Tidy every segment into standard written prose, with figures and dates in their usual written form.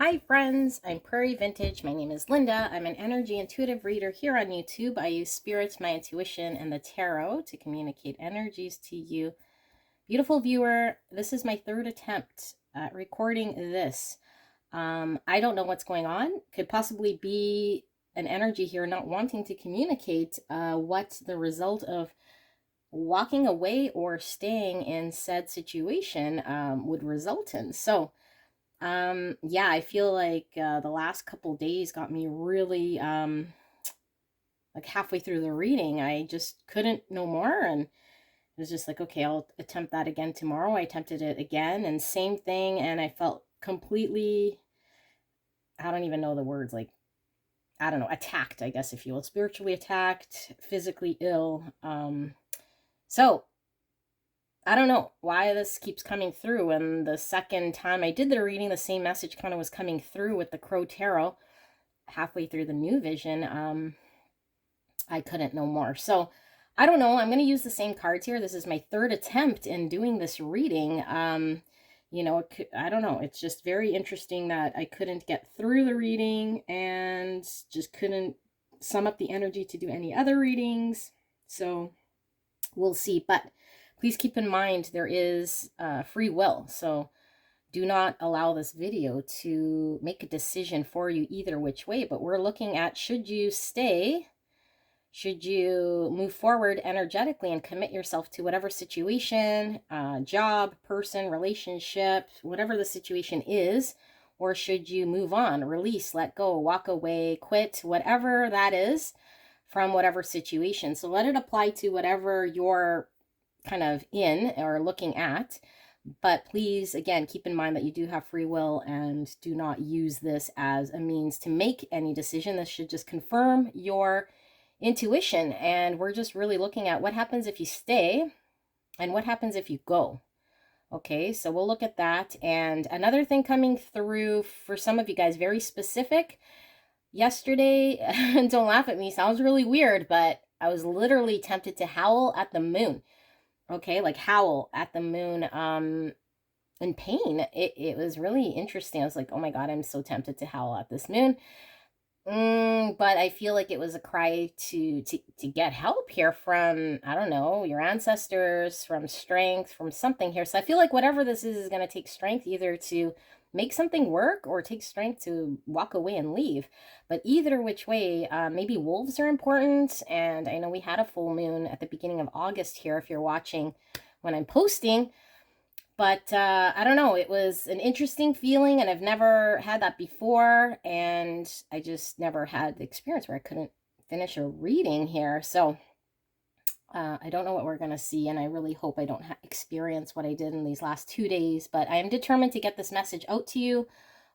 Hi friends, I'm Prairie Vintage. My name is Linda. I'm an energy intuitive reader here on YouTube. I use spirits, my intuition, and the tarot to communicate energies to you. Beautiful viewer, this is my third attempt at recording this. I don't know what's going on. Could possibly be an energy here not wanting to communicate what the result of walking away or staying in said situation would result in. So, yeah, I feel like the last couple days got me really like halfway through the reading. I just couldn't no more, and it was just like, okay, I'll attempt that again tomorrow. I attempted it again, and same thing, and I felt completely, I don't even know the words, like, I don't know, attacked, I guess, if you will, spiritually attacked, physically ill. So I don't know why this keeps coming through. And the second time I did the reading, the same message kind of was coming through with the Crow Tarot. Halfway through the new vision, I couldn't no more. So I don't know. I'm going to use the same cards here. This is my third attempt in doing this reading. You know, I don't know. It's just very interesting that I couldn't get through the reading and just couldn't sum up the energy to do any other readings. So we'll see. But please keep in mind there is free will. So do not allow this video to make a decision for you either which way. But we're looking at, should you stay? Should you move forward energetically and commit yourself to whatever situation, job, person, relationship, whatever the situation is? Or should you move on, release, let go, walk away, quit, whatever that is from whatever situation? So let it apply to whatever you're kind of in or looking at. But please, again, keep in mind that you do have free will and do not use this as a means to make any decision. This should just confirm your intuition. And we're just really looking at what happens if you stay and what happens if you go. Okay, so we'll look at that. And another thing coming through for some of you guys, very specific. Yesterday, don't laugh at me, sounds really weird, but I was literally tempted to howl at the moon. Okay, like howl at the moon in pain. It was really interesting. I was like, oh my God, I'm so tempted to howl at this moon. But I feel like it was a cry to get help here from, I don't know, your ancestors, from strength, from something here. So I feel like whatever this is going to take strength either to make something work or take strength to walk away and leave. But either which way, maybe wolves are important. And I know we had a full moon at the beginning of August here if you're watching when I'm posting. But I don't know, it was an interesting feeling, and I've never had that before, and I just never had the experience where I couldn't finish a reading here. So I don't know what we're going to see, and I really hope I don't experience what I did in these last 2 days, but I am determined to get this message out to you,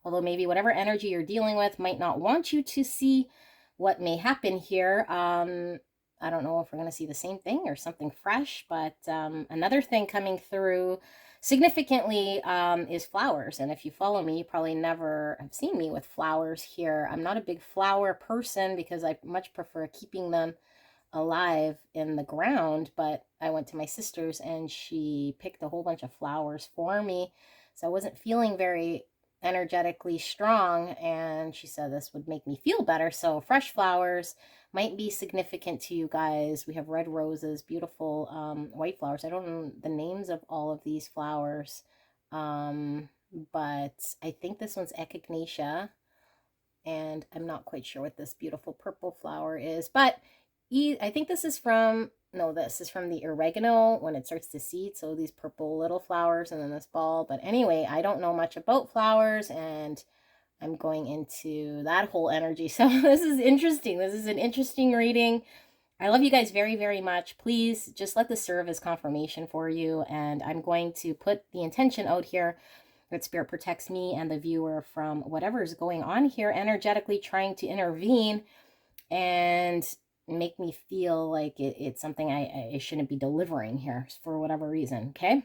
although maybe whatever energy you're dealing with might not want you to see what may happen here. I don't know if we're going to see the same thing or something fresh, but another thing coming through significantly is flowers. And if you follow me, you probably never have seen me with flowers here. I'm not a big flower person because I much prefer keeping them alive in the ground, but I went to my sister's and she picked a whole bunch of flowers for me. So I wasn't feeling very energetically strong, and she said this would make me feel better. So fresh flowers might be significant to you guys. We have red roses, beautiful white flowers. I don't know the names of all of these flowers, but I think this one's echinacea, and I'm not quite sure what this beautiful purple flower is, but I think this is from, no, this is from the oregano when it starts to seed. So these purple little flowers and then this ball. But anyway, I don't know much about flowers, and I'm going into that whole energy. So this is interesting. This is an interesting reading. I love you guys very, very much. Please just let this serve as confirmation for you. And I'm going to put the intention out here that Spirit protects me and the viewer from whatever is going on here, energetically trying to intervene and make me feel like it's something I shouldn't be delivering here for whatever reason. Okay,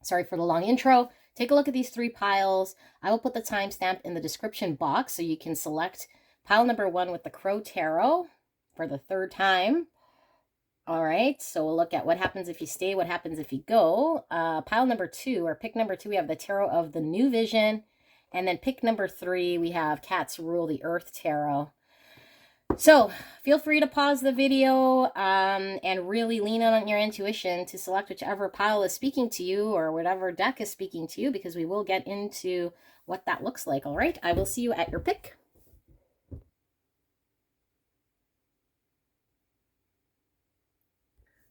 sorry for the long intro. Take a look at these 3 piles. I will put the timestamp in the description box so you can select pile number 1 with the Crow Tarot for the 3rd time. All right, so we'll look at what happens if you stay, what happens if you go. Pile number 2, or pick number 2, we have the Tarot of the New Vision And then pick number 3, we have Cats Rule the Earth Tarot. So feel free to pause the video and really lean on your intuition to select whichever pile is speaking to you or whatever deck is speaking to you, because we will get into what that looks like. All right, I will see you at your pick.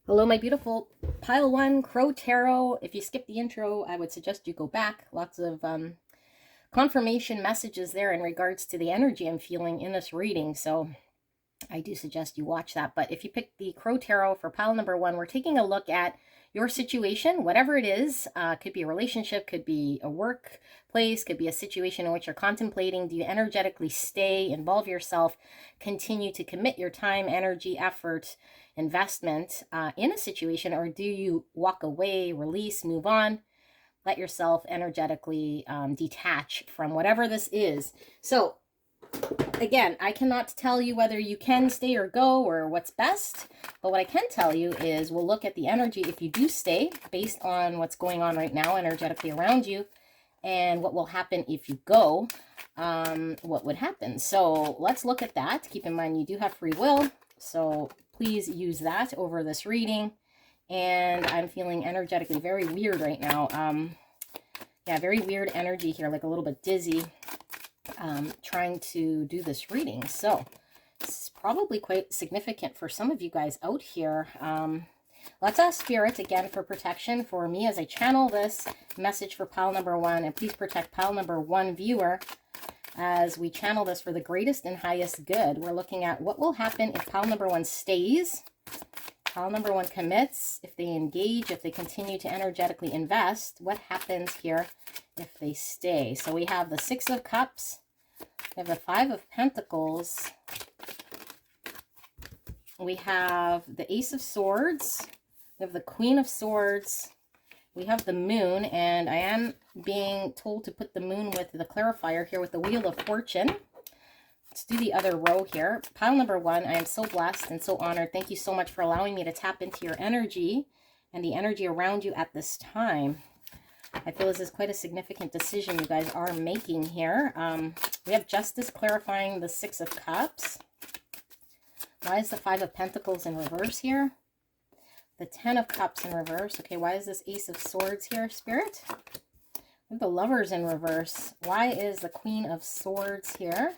Hello, my beautiful pile 1 Crow Tarot. If you skipped the intro, I would suggest you go back. Lots of confirmation messages there in regards to the energy I'm feeling in this reading. So I do suggest you watch that. But if you pick the Crow Tarot for pile number 1, we're taking a look at your situation, whatever it is. Could be a relationship, could be a workplace, could be a situation in which you're contemplating. Do you energetically stay, involve yourself, continue to commit your time, energy, effort, investment in a situation, or do you walk away, release, move on, let yourself energetically detach from whatever this is? So again, I cannot tell you whether you can stay or go or what's best, but what I can tell you is we'll look at the energy if you do stay based on what's going on right now energetically around you, and what will happen if you go, what would happen. So let's look at that. Keep in mind you do have free will, so please use that over this reading. And I'm feeling energetically very weird right now. Yeah, very weird energy here, like a little bit dizzy. Trying to do this reading. So this is probably quite significant for some of you guys out here. Let's ask Spirit again for protection for me as I channel this message for pile number 1, and please protect pile number 1 viewer as we channel this for the greatest and highest good. We're looking at what will happen if pile number 1 stays, pile number 1 commits, if they engage, if they continue to energetically invest. What happens here if they stay? So we have the 6 of Cups, we have the 5 of Pentacles, we have the Ace of Swords, we have the Queen of Swords, we have the Moon, and I am being told to put the Moon with the clarifier here with the Wheel of Fortune. Let's do the other row here. Pile number 1, I am so blessed and so honored. Thank you so much for allowing me to tap into your energy and the energy around you at this time. I feel this is quite a significant decision you guys are making here. We have Justice clarifying the 6 of Cups. Why is the 5 of Pentacles in reverse here? The 10 of Cups in reverse. Okay, why is this Ace of Swords here, Spirit? We have the Lovers in reverse. Why is the Queen of Swords here?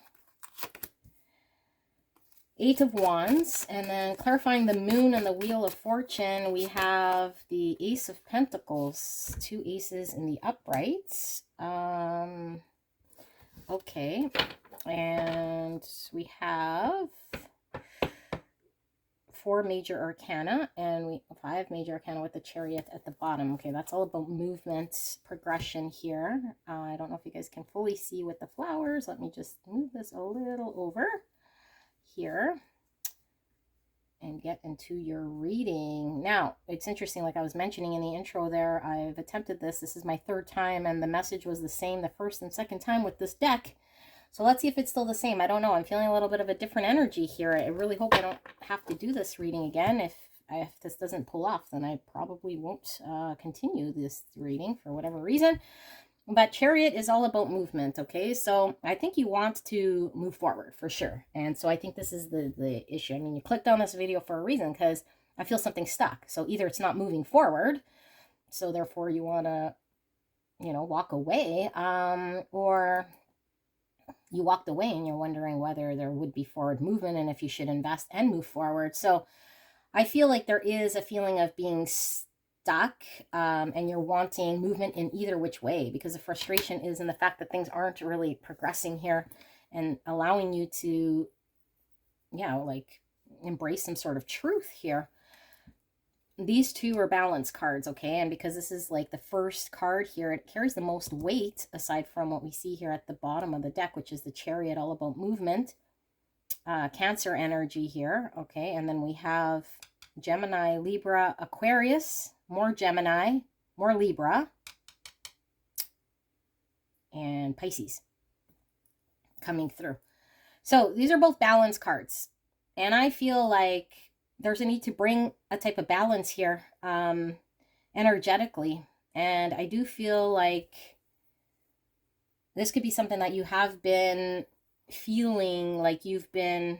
8 of Wands, and then clarifying the Moon and the Wheel of Fortune, we have the Ace of Pentacles, 2 aces in the uprights. Okay, and we have 4 major arcana, and 5 major arcana with the Chariot at the bottom. Okay, that's all about movement, progression here. I don't know if you guys can fully see with the flowers. Let me just move this a little over here and get into your reading. Now, it's interesting, like I was mentioning in the intro there, I've attempted this. This is my 3rd time, and the message was the same the 1st and 2nd time with this deck. So let's see if it's still the same. I don't know. I'm feeling a little bit of a different energy here. I really hope I don't have to do this reading again. If this doesn't pull off, then I probably won't continue this reading for whatever reason. But Chariot is all about movement, okay? So I think you want to move forward for sure. And so I think this is the issue. I mean, you clicked on this video for a reason because I feel something stuck. So either it's not moving forward, so therefore you want to, you know, walk away, or you walked away and you're wondering whether there would be forward movement and if you should invest and move forward. So I feel like there is a feeling of being stuck, and you're wanting movement in either which way, because the frustration is in the fact that things aren't really progressing here and allowing you to, yeah, like embrace some sort of truth here. These 2 are balance cards, okay? And because this is like the first card here, it carries the most weight aside from what we see here at the bottom of the deck, which is the Chariot, all about movement, Cancer energy here, okay? And then we have Gemini, Libra, Aquarius, more Gemini, more Libra, and Pisces coming through. So these are both balance cards. And I feel like there's a need to bring a type of balance here energetically. And I do feel like This could be something that you have been feeling like you've been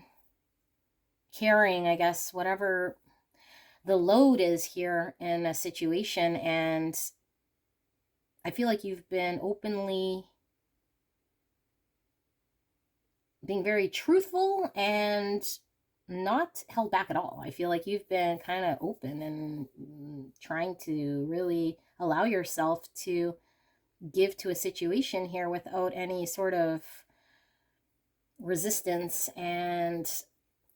carrying, I guess, whatever the load is here in a situation. And I feel like you've been openly being very truthful and not held back at all. I feel like you've been kind of open and trying to really allow yourself to give to a situation here without any sort of resistance. And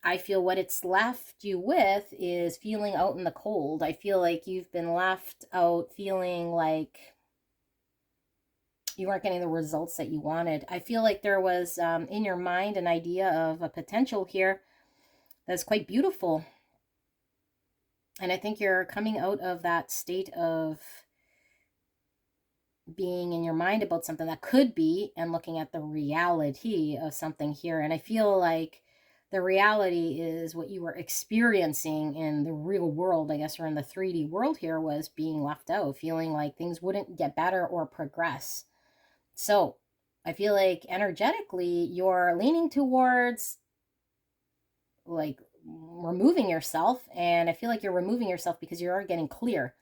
I feel what it's left you with is feeling out in the cold. I feel like you've been left out feeling like you weren't getting the results that you wanted. I feel like there was in your mind an idea of a potential here that's quite beautiful. And I think you're coming out of that state of being in your mind about something that could be and looking at the reality of something here. And I feel like the reality is what you were experiencing in the real world, I guess, or in the 3D world here, was being left out, feeling like things wouldn't get better or progress. So I feel like energetically you're leaning towards like removing yourself. And I feel like you're removing yourself because you're getting clear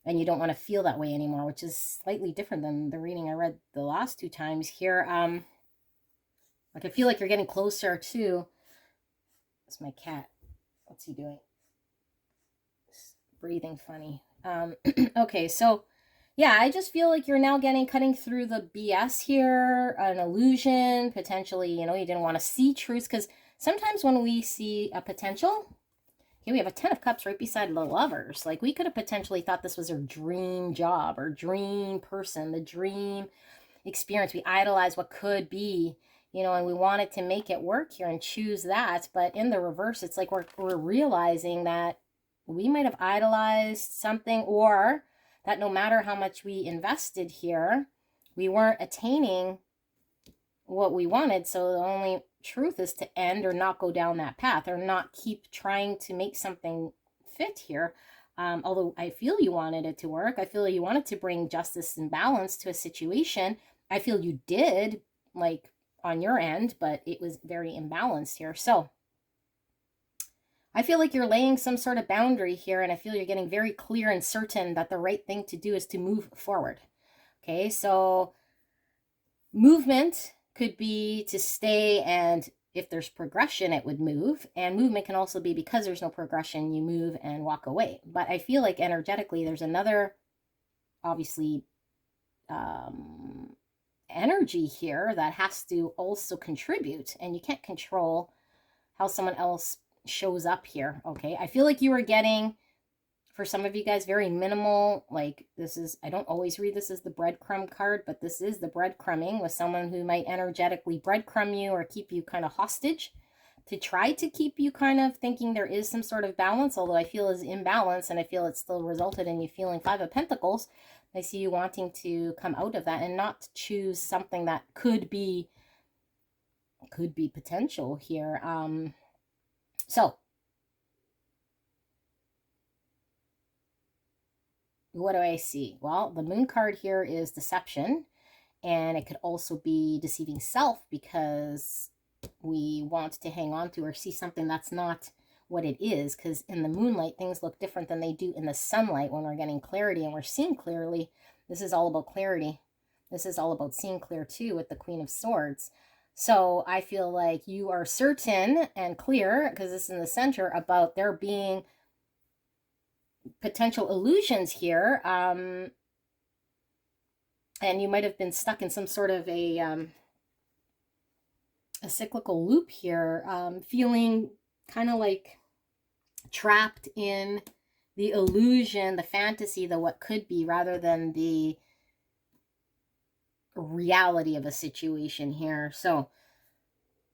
and you don't want to feel that way anymore, which is slightly different than the reading I read the last 2 times here. Like I feel like you're getting closer to, that's my cat. What's he doing? He's breathing funny. Okay, so yeah, I just feel like you're now cutting through the BS here, an illusion, potentially, you didn't want to see truths, because sometimes when we see a potential, here we have a 10 of Cups right beside the Lovers. Like we could have potentially thought this was our dream job or dream person, the dream experience. We idolize what could be, and we wanted to make it work here and choose that. But in the reverse, it's like we're realizing that we might have idolized something, or that no matter how much we invested here, we weren't attaining what we wanted. So the only truth is to end or not go down that path, or not keep trying to make something fit here. Although I feel you wanted it to work. I feel you wanted to bring justice and balance to a situation. I feel you did, like on your end, but it was very imbalanced here. So I feel like you're laying some sort of boundary here, and I feel you're getting very clear and certain that the right thing to do is to move forward. Okay, so movement could be to stay, and if there's progression, it would move. And movement can also be because there's no progression, you move and walk away. But I feel like energetically, there's another, obviously, energy here that has to also contribute, and you can't control how someone else shows up here. Okay, I feel like you are getting, for some of you guys, very minimal, like this is, I don't always read this as the breadcrumb card, but this is the breadcrumbing with someone who might energetically breadcrumb you or keep you kind of hostage to try to keep you kind of thinking there is some sort of balance, although I feel is imbalance, and I feel it still resulted in you feeling 5 of Pentacles. I see you wanting to come out of that and not choose something that could be potential here. So what do I see? Well, the Moon card here is deception, and it could also be deceiving self, because we want to hang on to or see something that's not what it is, because in the moonlight things look different than they do in the sunlight when we're getting clarity and we're seeing clearly. This is all about clarity. This is all about seeing clear too, with the Queen of Swords. So I feel like you are certain and clear, because this is in the center, about there being potential illusions here, and you might have been stuck in some sort of a cyclical loop here, feeling kind of like trapped in the illusion, the fantasy, the what could be, rather than the reality of a situation here. So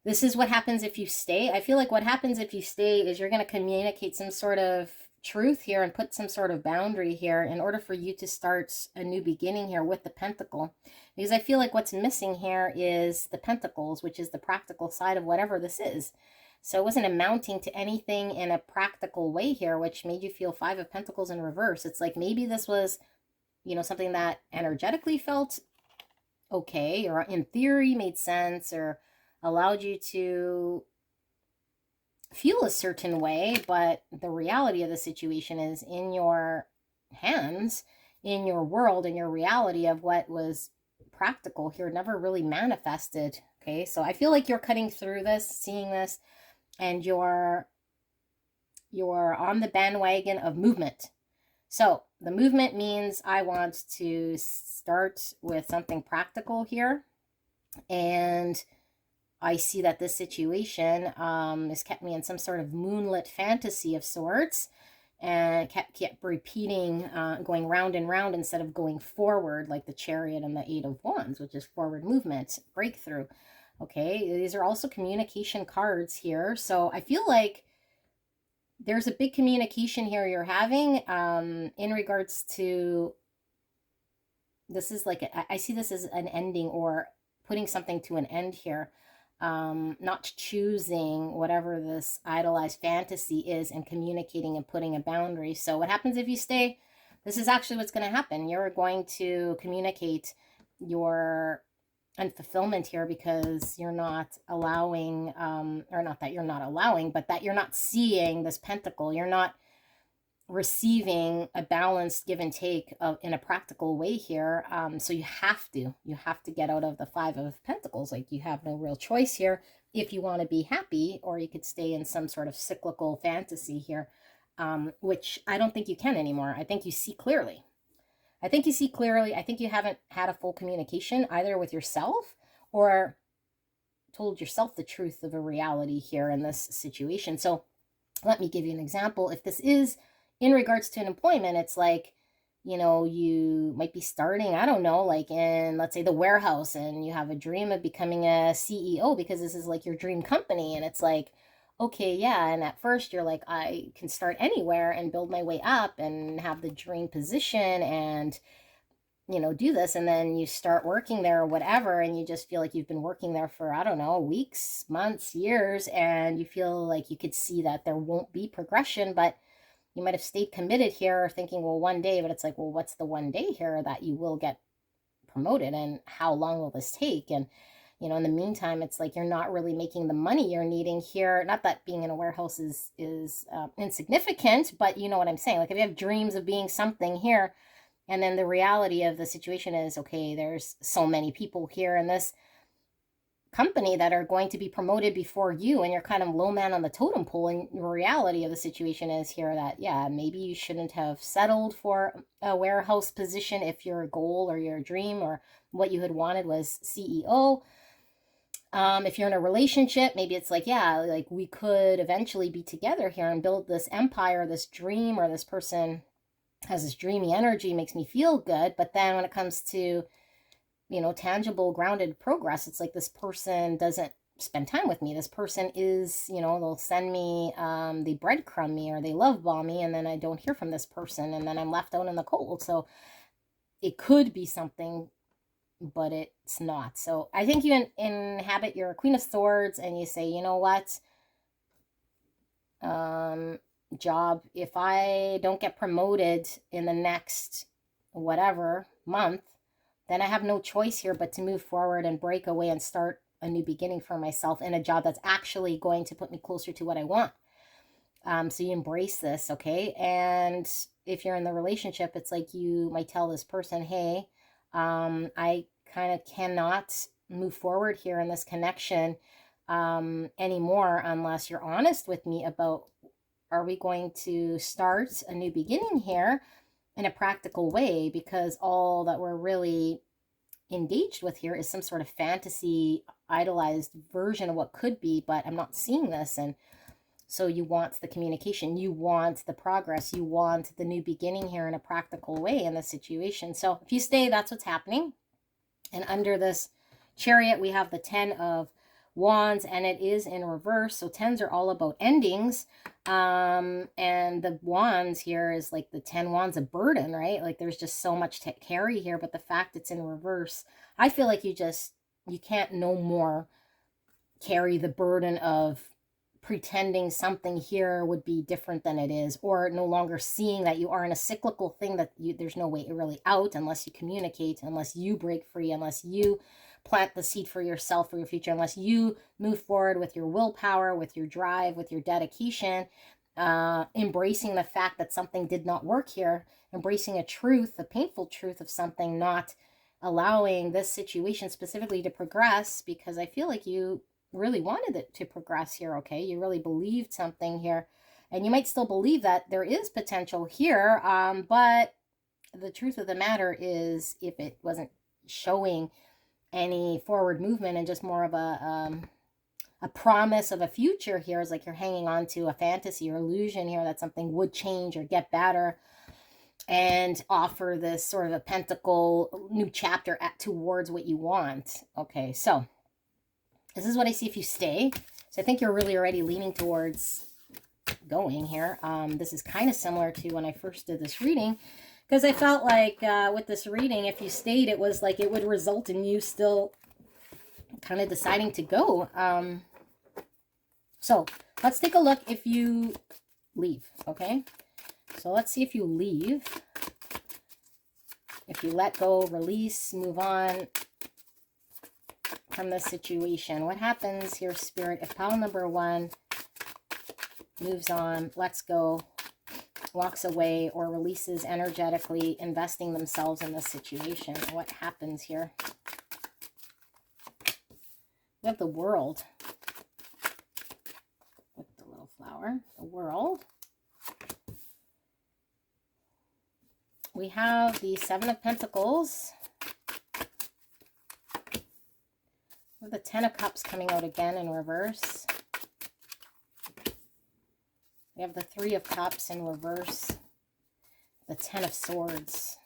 this is what happens if you stay. I feel like what happens if you stay is you're going to communicate some sort of truth here and put some sort of boundary here in order for you to start a new beginning here with the Pentacle. Because I feel like what's missing here is the Pentacles, which is the practical side of whatever this is. So it wasn't amounting to anything in a practical way here, which made you feel 5 of Pentacles in reverse. It's like maybe this was, something that energetically felt okay, or in theory made sense, or allowed you to feel a certain way, but the reality of the situation is in your hands, in your world, in your reality of what was practical here never really manifested. Okay, so I feel like you're cutting through this, seeing this, and you're on the bandwagon of movement. So the movement means I want to start with something practical here, and I see that this situation has kept me in some sort of moonlit fantasy of sorts, and kept repeating, going round and round instead of going forward, like the Chariot and the Eight of Wands, which is forward movement, breakthrough. Okay, these are also communication cards here. So I feel like there's a big communication here you're having in regards to, this is like, I see this as an ending or putting something to an end here. Not choosing whatever this idolized fantasy is and communicating and putting a boundary. So what happens if you stay? This is actually what's going to happen. You're going to communicate your unfulfillment here because you're not allowing, or not that you're not allowing, but that you're not seeing this pentacle. You're not receiving a balanced give and take in a practical way here. So you have to get out of the Five of Pentacles. Like, you have no real choice here if you want to be happy, or you could stay in some sort of cyclical fantasy here, which I don't think you can anymore. I think you see clearly. I think you haven't had a full communication either with yourself or told yourself the truth of a reality here in this situation. So let me give you an example. If this is in regards to an employment, it's like, you might be starting, I don't know, like in, let's say, the warehouse, and you have a dream of becoming a CEO because this is like your dream company. And it's like, okay, yeah. And at first you're like, I can start anywhere and build my way up and have the dream position and, do this. And then you start working there or whatever, and you just feel like you've been working there for, I don't know, weeks, months, years, and you feel like you could see that there won't be progression, but you might have stayed committed here thinking, well, one day, but it's like, well, what's the one day here that you will get promoted, and how long will this take? And, in the meantime, it's like you're not really making the money you're needing here. Not that being in a warehouse is insignificant, but you know what I'm saying? Like, if you have dreams of being something here, and then the reality of the situation is, okay, there's so many people here in this company that are going to be promoted before you, and you're kind of low man on the totem pole. And the reality of the situation is here that, yeah, maybe you shouldn't have settled for a warehouse position if your goal or your dream or what you had wanted was CEO. If you're in a relationship, maybe it's like, yeah, like we could eventually be together here and build this empire, this dream, or this person has this dreamy energy, makes me feel good. But then when it comes to, tangible, grounded progress, it's like this person doesn't spend time with me. This person is, they'll send me, they breadcrumb me or they love bomb me, and then I don't hear from this person, and then I'm left out in the cold. So it could be something, but it's not. So I think you inhabit your Queen of Swords, and you say, you know what, job, if I don't get promoted in the next whatever month, then I have no choice here but to move forward and break away and start a new beginning for myself in a job that's actually going to put me closer to what I want. So you embrace this, okay? And if you're in the relationship, it's like you might tell this person, hey, I kind of cannot move forward here in this connection anymore unless you're honest with me about, are we going to start a new beginning here in a practical way? Because all that we're really engaged with here is some sort of fantasy, idolized version of what could be, but I'm not seeing this. And so you want the communication, you want the progress, you want the new beginning here in a practical way in the situation. So if you stay, that's what's happening. And under this Chariot, we have the 10 of Wands, and it is in reverse. So 10s are all about endings. And the Wands here is like the 10 Wands of burden, right? Like there's just so much to carry here, but the fact it's in reverse, I feel like you can't no more carry the burden of pretending something here would be different than it is, or no longer seeing that you are in a cyclical thing that there's no way really out unless you communicate, unless you break free, unless you plant the seed for yourself, for your future, unless you move forward with your willpower, with your drive, with your dedication, embracing the fact that something did not work here, embracing a truth, a painful truth of something, not allowing this situation specifically to progress, because I feel like you really wanted it to progress here, okay? You really believed something here, and you might still believe that there is potential here, but the truth of the matter is, if it wasn't showing any forward movement and just more of a promise of a future here, is like you're hanging on to a fantasy or illusion here that something would change or get better and offer this sort of a pentacle new chapter towards what you want. Okay, so this is what I see if you stay. So I think you're really already leaning towards going here. This is kind of similar to when I first did this reading, because I felt like with this reading, if you stayed, it was like it would result in you still kind of deciding to go. So let's take a look if you leave, okay? So let's see if you leave. If you let go, release, move on from this situation. What happens here, Spirit, if pile number 1 moves on, lets go, walks away, or releases energetically, investing themselves in this situation? What happens here? We have the World with the little flower, the World. We have the 7 of Pentacles. We have the 10 of Cups coming out again in reverse. We have the 3 of Cups in reverse. The 10 of Swords.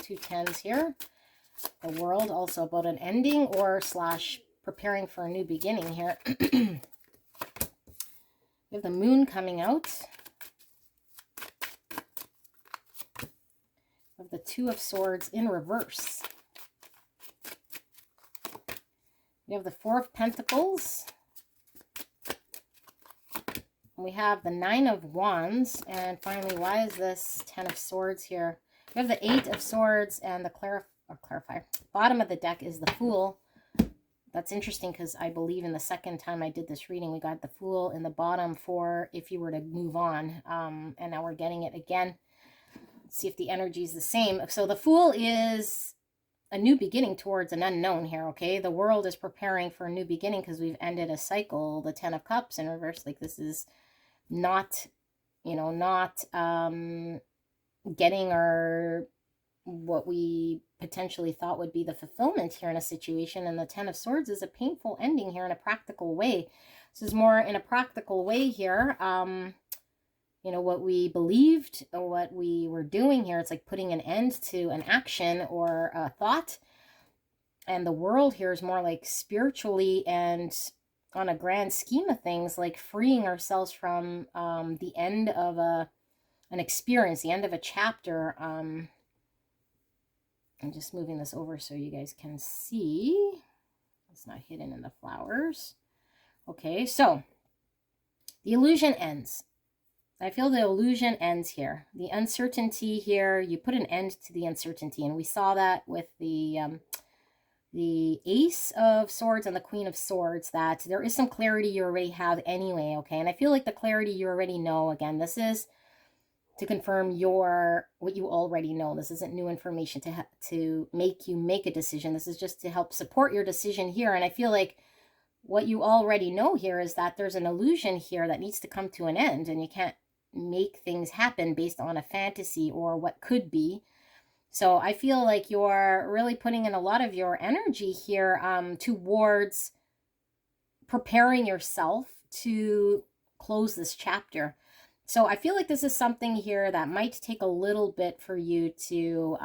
2 10s here. The World, also about an ending or slash preparing for a new beginning here. We have the Moon coming out. We have the 2 of Swords in reverse. We have the 4 of Pentacles. We have the 9 of Wands. And finally, why is this 10 of Swords here? We have the 8 of Swords, and the clarifier. Bottom of the deck is the Fool. That's interesting, because I believe in the second time I did this reading, we got the Fool in the bottom for if you were to move on. And now we're getting it again. Let's see if the energy is the same. So the Fool is a new beginning towards an unknown here, okay? The World is preparing for a new beginning because we've ended a cycle. The 10 of Cups in reverse, like this is not, you know, not getting our, what we potentially thought would be the fulfillment here in a situation. And the 10 of Swords is a painful ending here in a practical way. This is more in a practical way here. You know, what we believed or what we were doing here, it's like putting an end to an action or a thought. And the World here is more like spiritually and on a grand scheme of things, like freeing ourselves from the end of an experience, the end of a chapter. I'm just moving this over so you guys can see. It's not hidden in the flowers. Okay, so the illusion ends. I feel the illusion ends here. The uncertainty here, you put an end to the uncertainty. And we saw that with the Ace of Swords and the Queen of Swords, that there is some clarity you already have anyway, okay? And I feel like the clarity you already know, again, this is to confirm what you already know. This isn't new information to make you make a decision. This is just to help support your decision here. And I feel like what you already know here is that there's an illusion here that needs to come to an end, and you can't make things happen based on a fantasy or what could be. So I feel like you're really putting in a lot of your energy here towards preparing yourself to close this chapter. So I feel like this is something here that might take a little bit for you to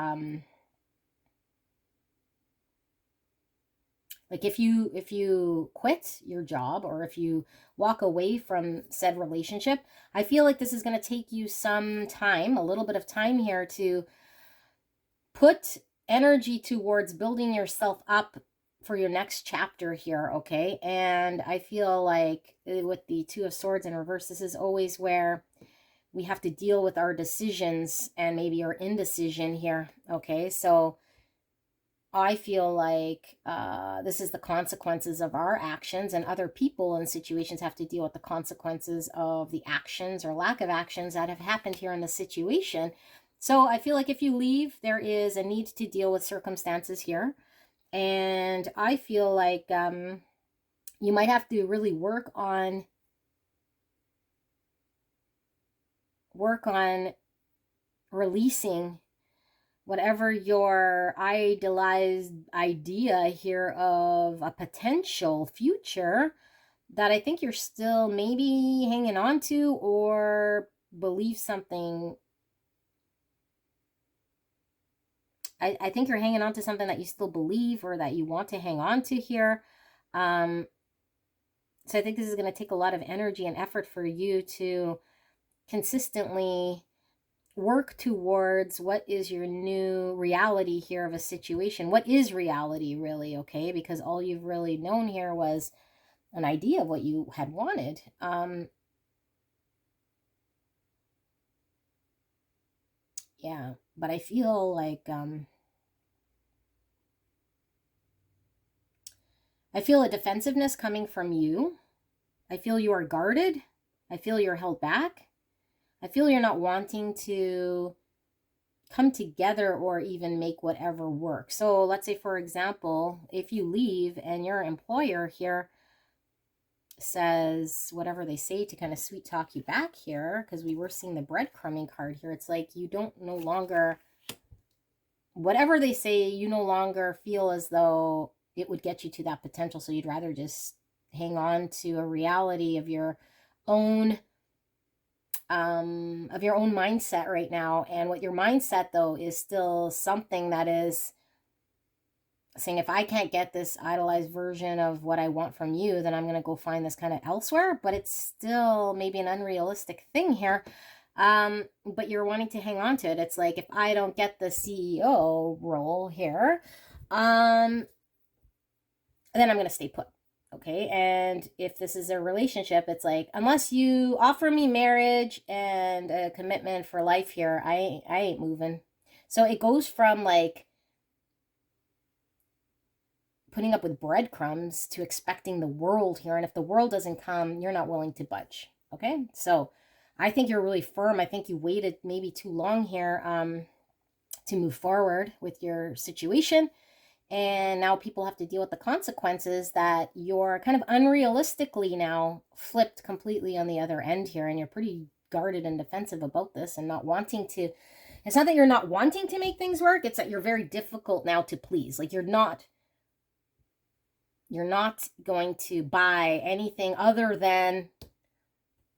like if you quit your job or if you walk away from said relationship, I feel like this is going to take you some time, a little bit of time here, to put energy towards building yourself up for your next chapter here, okay? And I feel like with the Two of Swords in reverse, this is always where we have to deal with our decisions and maybe our indecision here, okay? So I feel like this is the consequences of our actions, and other people and situations have to deal with the consequences of the actions or lack of actions that have happened here in the situation. So I feel like if you leave, there is a need to deal with circumstances here. And I feel like you might have to really work on releasing whatever your idealized idea here of a potential future that I think you're still maybe hanging on to, or believe something. I think you're hanging on to something that you still believe or that you want to hang on to here. So I think this is going to take a lot of energy and effort for you to consistently work towards what is your new reality here of a situation. What is reality really, okay? Because all you've really known here was an idea of what you had wanted. Yeah, but I feel like I feel a defensiveness coming from you. I feel you are guarded. I feel you're held back. I feel you're not wanting to come together or even make whatever work. So let's say, for example, if you leave and your employer here says whatever they say to kind of sweet talk you back here, because we were seeing the breadcrumbing card here, it's like you don't no longer, whatever they say, you no longer feel as though it would get you to that potential. So you'd rather just hang on to a reality of your own mindset right now. And what your mindset though is still something that is saying, if I can't get this idolized version of what I want from you, then I'm going to go find this kind of elsewhere. But it's still maybe an unrealistic thing here. But you're wanting to hang on to it. It's like, if I don't get the CEO role here, then I'm going to stay put. Okay. And if this is a relationship, it's like, unless you offer me marriage and a commitment for life here, I ain't moving. So it goes from like putting up with breadcrumbs to expecting the world here. And if the world doesn't come, you're not willing to budge. Okay. So I think you're really firm. I think you waited maybe too long here to move forward with your situation. And now people have to deal with the consequences that you're kind of unrealistically now flipped completely on the other end here. And you're pretty guarded and defensive about this and not wanting to. It's not that you're not wanting to make things work. It's that you're very difficult now to please. Like you're not going to buy anything other than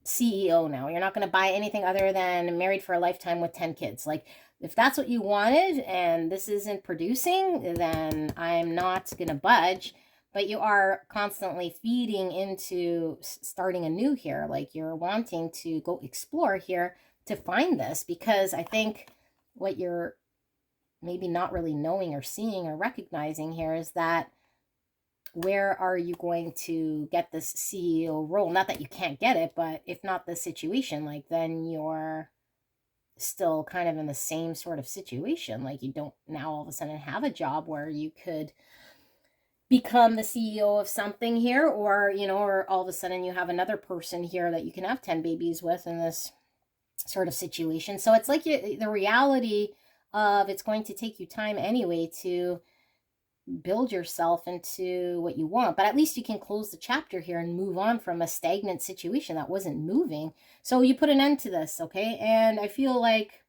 CEO now. You're not going to buy anything other than married for a lifetime with 10 kids. Like, if that's what you wanted and this isn't producing, then I'm not going to budge. But you are constantly feeding into starting anew here. Like, you're wanting to go explore here to find this, because I think what you're maybe not really knowing or seeing or recognizing here is that where are you going to get this CEO role? Not that you can't get it, but if not the situation, like then you're still kind of in the same sort of situation. Like you don't now all of a sudden have a job where you could become the CEO of something here, or, you know, or all of a sudden you have another person here that you can have 10 babies with in this sort of situation. So it's like the reality of it's going to take you time anyway to build yourself into what you want, but at least you can close the chapter here and move on from a stagnant situation that wasn't moving. So you put an end to this, okay? And I feel like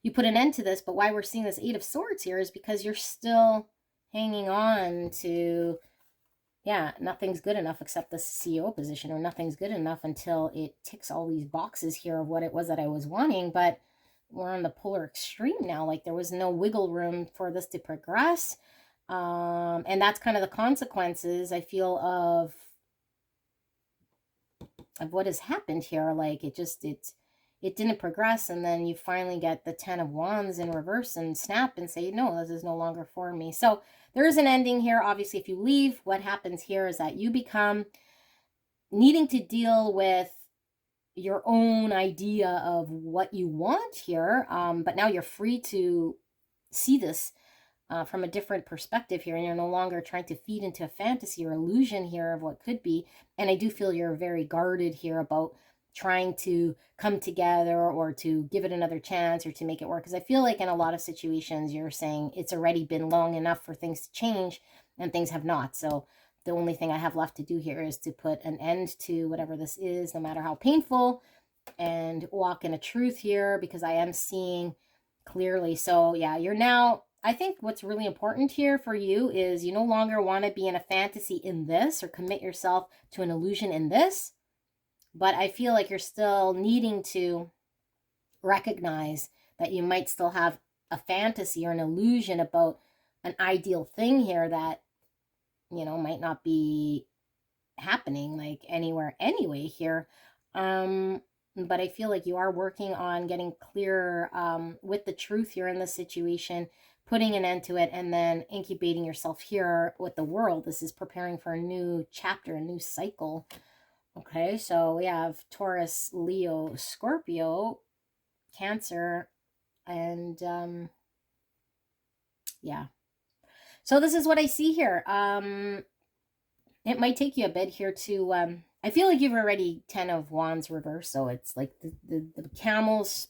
you put an end to this, but why we're seeing this Eight of Swords here is because you're still hanging on to, yeah, nothing's good enough except the CEO position, or nothing's good enough until it ticks all these boxes here of what it was that I was wanting. But we're on the polar extreme now. Like there was no wiggle room for this to progress. And that's kind of the consequences, I feel, of what has happened here. Like it's it didn't progress, and then you finally get the 10 of Wands in reverse and snap and say, no, this is no longer for me. So there is an ending here. Obviously, if you leave, what happens here is that you become needing to deal with your own idea of what you want here, but now you're free to see this from a different perspective here, and you're no longer trying to feed into a fantasy or illusion here of what could be. And I do feel you're very guarded here about trying to come together or to give it another chance or to make it work, because I feel like in a lot of situations you're saying it's already been long enough for things to change, and things have not. So the only thing I have left to do here is to put an end to whatever this is, no matter how painful, and walk in a truth here, because I am seeing clearly. So yeah, you're now, I think what's really important here for you is you no longer want to be in a fantasy in this or commit yourself to an illusion in this, but I feel like you're still needing to recognize that you might still have a fantasy or an illusion about an ideal thing here that, you know, might not be happening like anywhere anyway here. But I feel like you are working on getting clearer with the truth here in this situation, putting an end to it, and then incubating yourself here with the world. This is preparing for a new chapter, a new cycle. Okay, so we have Taurus, Leo, Scorpio, Cancer, and yeah. So this is what I see here. It might take you a bit here to, I feel like you've already 10 of Wands reversed, so it's like the camel's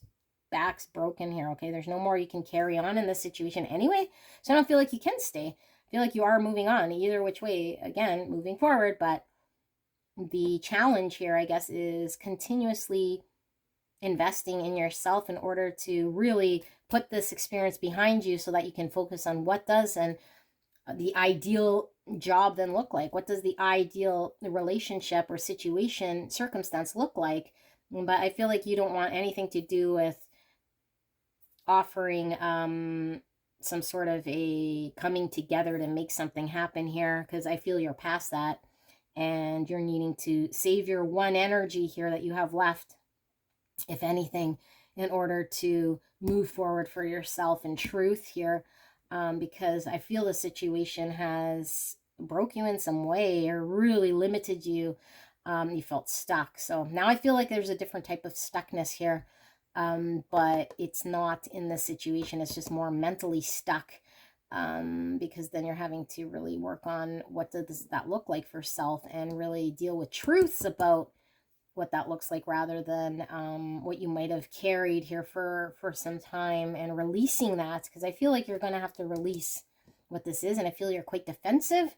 back's broken here, okay? There's no more you can carry on in this situation anyway, so I don't feel like you can stay. I feel like you are moving on, either which way, again, moving forward, but the challenge here, I guess, is continuously investing in yourself in order to really put this experience behind you so that you can focus on what does and the ideal job then look like. What does the ideal relationship or situation, circumstance look like? But I feel like you don't want anything to do with offering some sort of a coming together to make something happen here, because I feel you're past that and you're needing to save your one energy here that you have left, if anything, in order to move forward for yourself in truth here, because I feel the situation has broke you in some way or really limited you. You felt stuck. So now I feel like there's a different type of stuckness here, but it's not in this situation. It's just more mentally stuck, because then you're having to really work on what does that look like for self and really deal with truths about what that looks like, rather than what you might have carried here for some time, and releasing that, because I feel like you're going to have to release what this is, and I feel you're quite defensive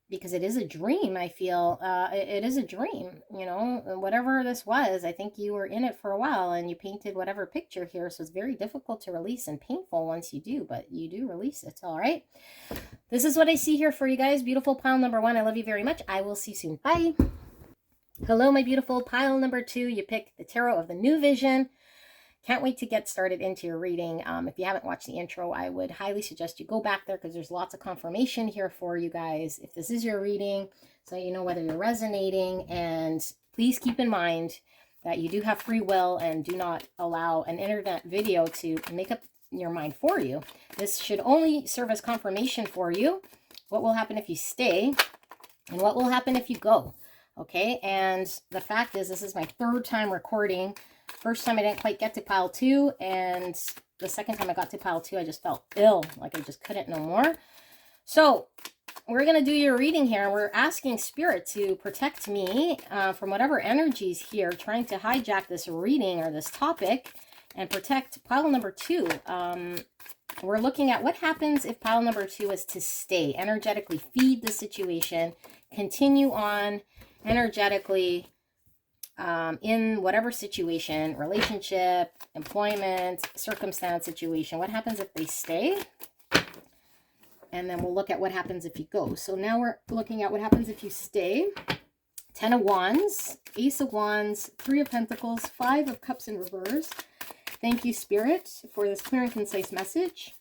because it is a dream. I feel it is a dream, you know, whatever this was. I think you were in it for a while and you painted whatever picture here, so it's very difficult to release and painful once you do, but you do release it. All right, this is what I see here for you guys. Beautiful pile number 1, I love you very much. I will see you soon. Bye. Hello, my beautiful pile number 2. You picked the Tarot of the New Vision. Can't wait to get started into your reading. If you haven't watched the intro, I would highly suggest you go back there, because there's lots of confirmation here for you guys if this is your reading, so you know whether you're resonating. And please keep in mind that you do have free will, and do not allow an internet video to make up your mind for you. This should only serve as confirmation for you. What will happen if you stay, and what will happen if you go? Okay, and the fact is, this is my 3rd time recording. First time I didn't quite get to pile 2, and the second time I got to pile 2, I just felt ill, like I just couldn't no more. So we're going to do your reading here. We're asking Spirit to protect me from whatever energies here trying to hijack this reading or this topic, and protect pile number 2. We're looking at what happens if pile number 2 is to stay. Energetically feed the situation, continue on energetically in whatever situation, relationship, employment, circumstance, situation. What happens if they stay? And then we'll look at what happens if you go. So now we're looking at what happens if you stay. 10 of Wands, Ace of Wands, 3 of Pentacles, 5 of Cups in reverse. Thank you, Spirit, for this clear and concise message.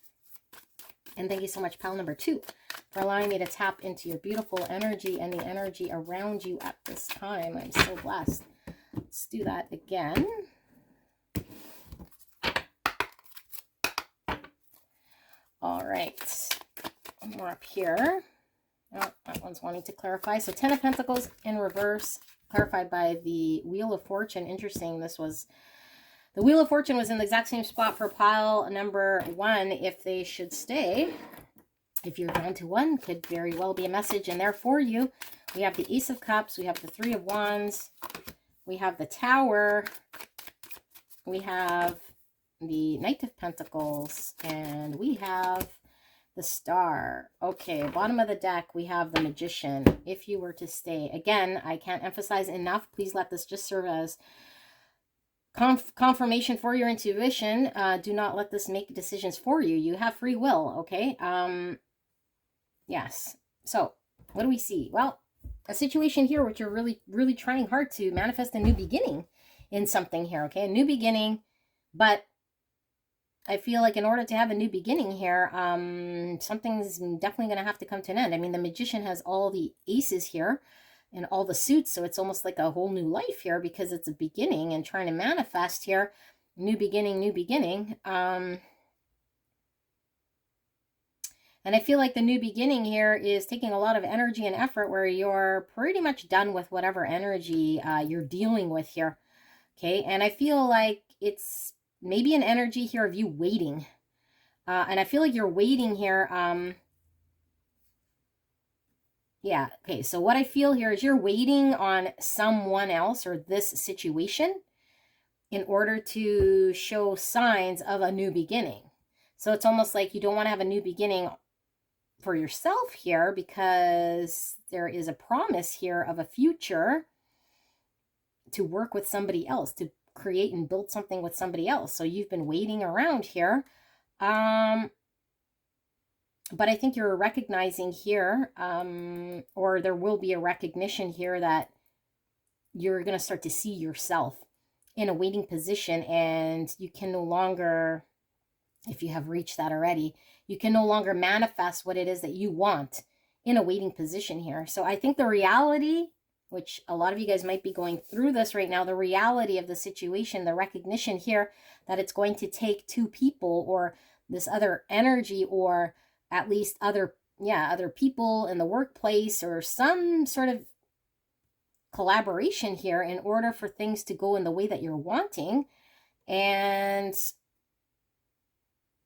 And thank you so much, pile number 2, for allowing me to tap into your beautiful energy and the energy around you at this time. I'm so blessed. Let's do that again. All right. More up here. Oh, that one's wanting to clarify. So 10 of Pentacles in reverse, clarified by the Wheel of Fortune. Interesting. This was, the Wheel of Fortune was in the exact same spot for pile number 1. If they should stay, if you're down to 1, could very well be a message in there for you. We have the Ace of Cups. We have the 3 of Wands. We have the Tower. We have the Knight of Pentacles. And we have the Star. Okay, bottom of the deck, we have the Magician. If you were to stay, again, I can't emphasize enough, please let this just serve as confirmation for your intuition. Do not let this make decisions for you. You have free will, okay? Yes. So, what do we see? Well, a situation here which you're really trying hard to manifest a new beginning in something here, okay? A new beginning, but I feel like in order to have a new beginning here, something's definitely going to have to come to an end. I mean, the Magician has all the aces here and all the suits, so it's almost like a whole new life here because it's a beginning and trying to manifest here. New beginning, new beginning. And I feel like the new beginning here is taking a lot of energy and effort where you're pretty much done with whatever energy you're dealing with here. Okay, and I feel like it's maybe an energy here of you waiting. And I feel like you're waiting here. Yeah, okay, so what I feel here is you're waiting on someone else or this situation in order to show signs of a new beginning. So it's almost like you don't want to have a new beginning for yourself here because there is a promise here of a future to work with somebody else, to create and build something with somebody else. So you've been waiting around here. But I think you're recognizing here, or there will be a recognition here that you're going to start to see yourself in a waiting position, and you can no longer, if you have reached that already, you can no longer manifest what it is that you want in a waiting position here. So I think the reality, which a lot of you guys might be going through this right now, the reality of the situation, the recognition here that it's going to take 2 people or this other energy or at least other people in the workplace or some sort of collaboration here in order for things to go in the way that you're wanting. And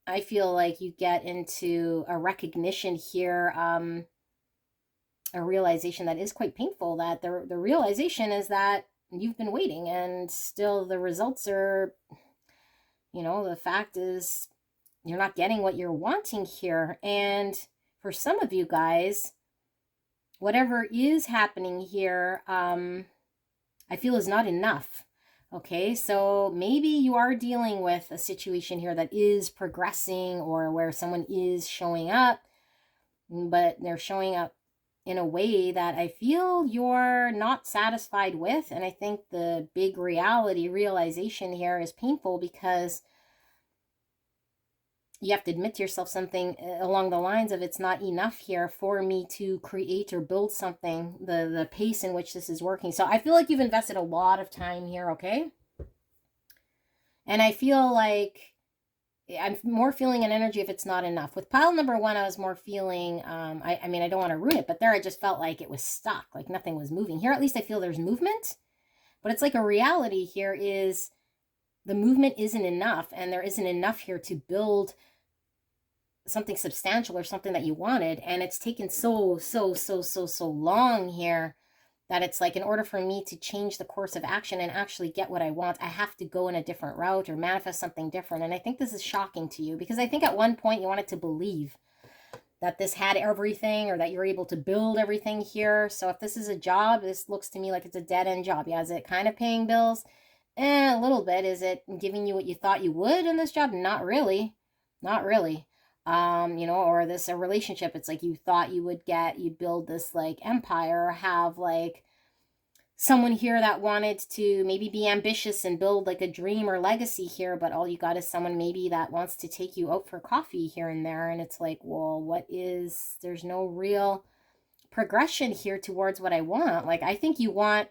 I feel like you get into a recognition here, a realization that is quite painful, that the realization is that you've been waiting and still the results are, the fact is you're not getting what you're wanting here. And for some of you guys, whatever is happening here, I feel is not enough. Okay, so maybe you are dealing with a situation here that is progressing or where someone is showing up, but they're showing up in a way that I feel you're not satisfied with. And I think the big realization here is painful because you have to admit to yourself something along the lines of it's not enough here for me to create or build something, the pace in which this is working. So I feel like you've invested a lot of time here, okay? And I feel like I'm more feeling an energy if it's not enough. With pile number 1, I was more feeling, I mean, I don't want to ruin it, but there I just felt like it was stuck, like nothing was moving. Here, at least I feel there's movement, but it's like a reality here is the movement isn't enough, and there isn't enough here to build something substantial or something that you wanted. And it's taken so long here that it's like in order for me to change the course of action and actually get what I want, I have to go in a different route or manifest something different. And I think this is shocking to you because I think at one point you wanted to believe that this had everything or that you're able to build everything here. So if this is a job, this looks to me like it's a dead-end job. Yeah, is it kind of paying bills? A little bit. Is it giving you what you thought you would in this job? Not really. Not really. Or this a relationship, it's like you thought you'd build this like empire, or have like someone here that wanted to maybe be ambitious and build like a dream or legacy here, but all you got is someone maybe that wants to take you out for coffee here and there. And it's like, well, there's no real progression here towards what I want. Like, I think you want,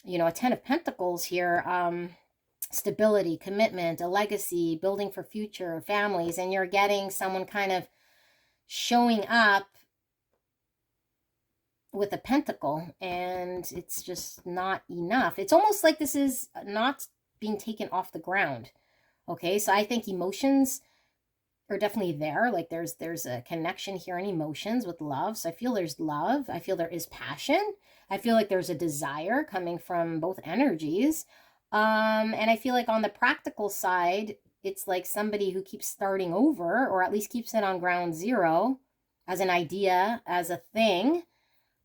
a 10 of Pentacles here. stability, commitment, a legacy, building for future families, and you're getting someone kind of showing up with a pentacle, and it's just not enough. It's almost like this is not being taken off the ground. Okay, so I think emotions are definitely there. Like there's a connection here in emotions with love. So I feel there's love. I feel there is passion. I feel like there's a desire coming from both energies. And I feel like on the practical side, it's like somebody who keeps starting over, or at least keeps it on ground zero as an idea, as a thing.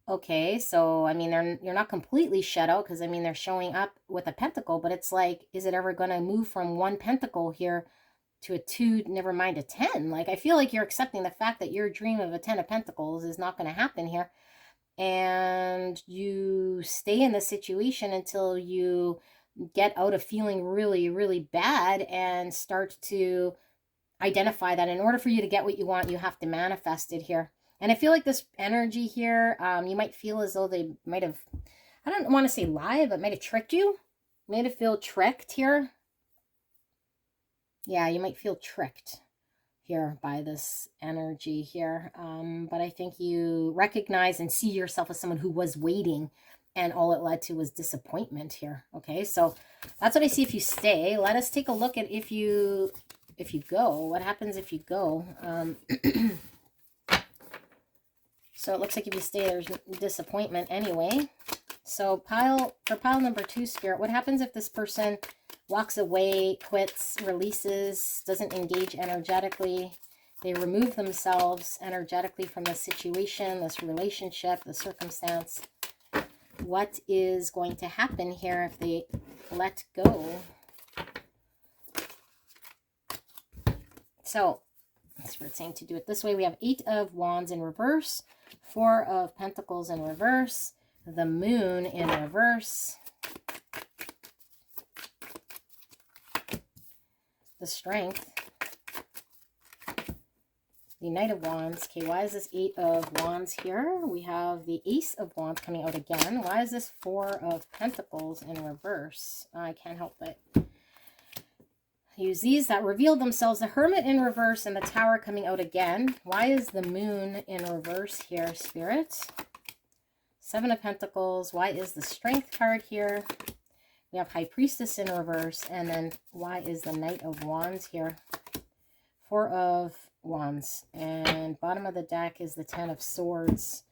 Okay, so I mean, you're not completely shut out, because I mean, they're showing up with a pentacle, but it's like, is it ever going to move from one pentacle here to a 2, never mind a 10? Like, I feel like you're accepting the fact that your dream of a 10 of pentacles is not going to happen here. And you stay in the situation until you get out of feeling really, really bad and start to identify that in order for you to get what you want, you have to manifest it here. And I feel like this energy here, you might feel as though they might have, I don't want to say lie, but might have tricked you. Made it feel tricked here. Yeah, you might feel tricked here by this energy here. But I think you recognize and see yourself as someone who was waiting, and all it led to was disappointment here. Okay, so that's what I see if you stay. Let us take a look at if you go. What happens if you go? So it looks like if you stay, there's disappointment anyway. So for pile number 2, Spirit, what happens if this person walks away, quits, releases, doesn't engage energetically? They remove themselves energetically from the situation, this relationship, the circumstance. What is going to happen here if they let go? So that's what it's saying to do it this way. We have 8 of Wands in reverse, 4 of Pentacles in reverse, the Moon in reverse, the Strength, the Knight of Wands. Okay, why is this 8 of Wands here? We have the Ace of Wands coming out again. Why is this 4 of Pentacles in reverse? I can't help but use these that reveal themselves. The Hermit in reverse and the Tower coming out again. Why is the Moon in reverse here, Spirit? 7 of Pentacles. Why is the Strength card here? We have High Priestess in reverse. And then why is the Knight of Wands here? 4 of Wands. And bottom of the deck is the 10 of Swords.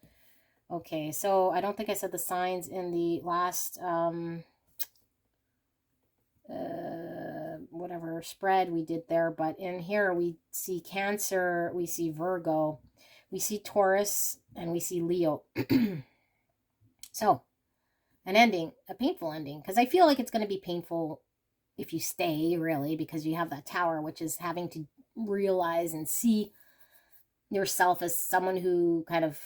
Okay, so I don't think I said the signs in the last whatever spread we did there, but in here we see Cancer, we see Virgo, we see Taurus, and we see Leo. So an ending, a painful ending, because I feel like it's going to be painful if you stay, really, because you have that Tower, which is having to realize and see yourself as someone who kind of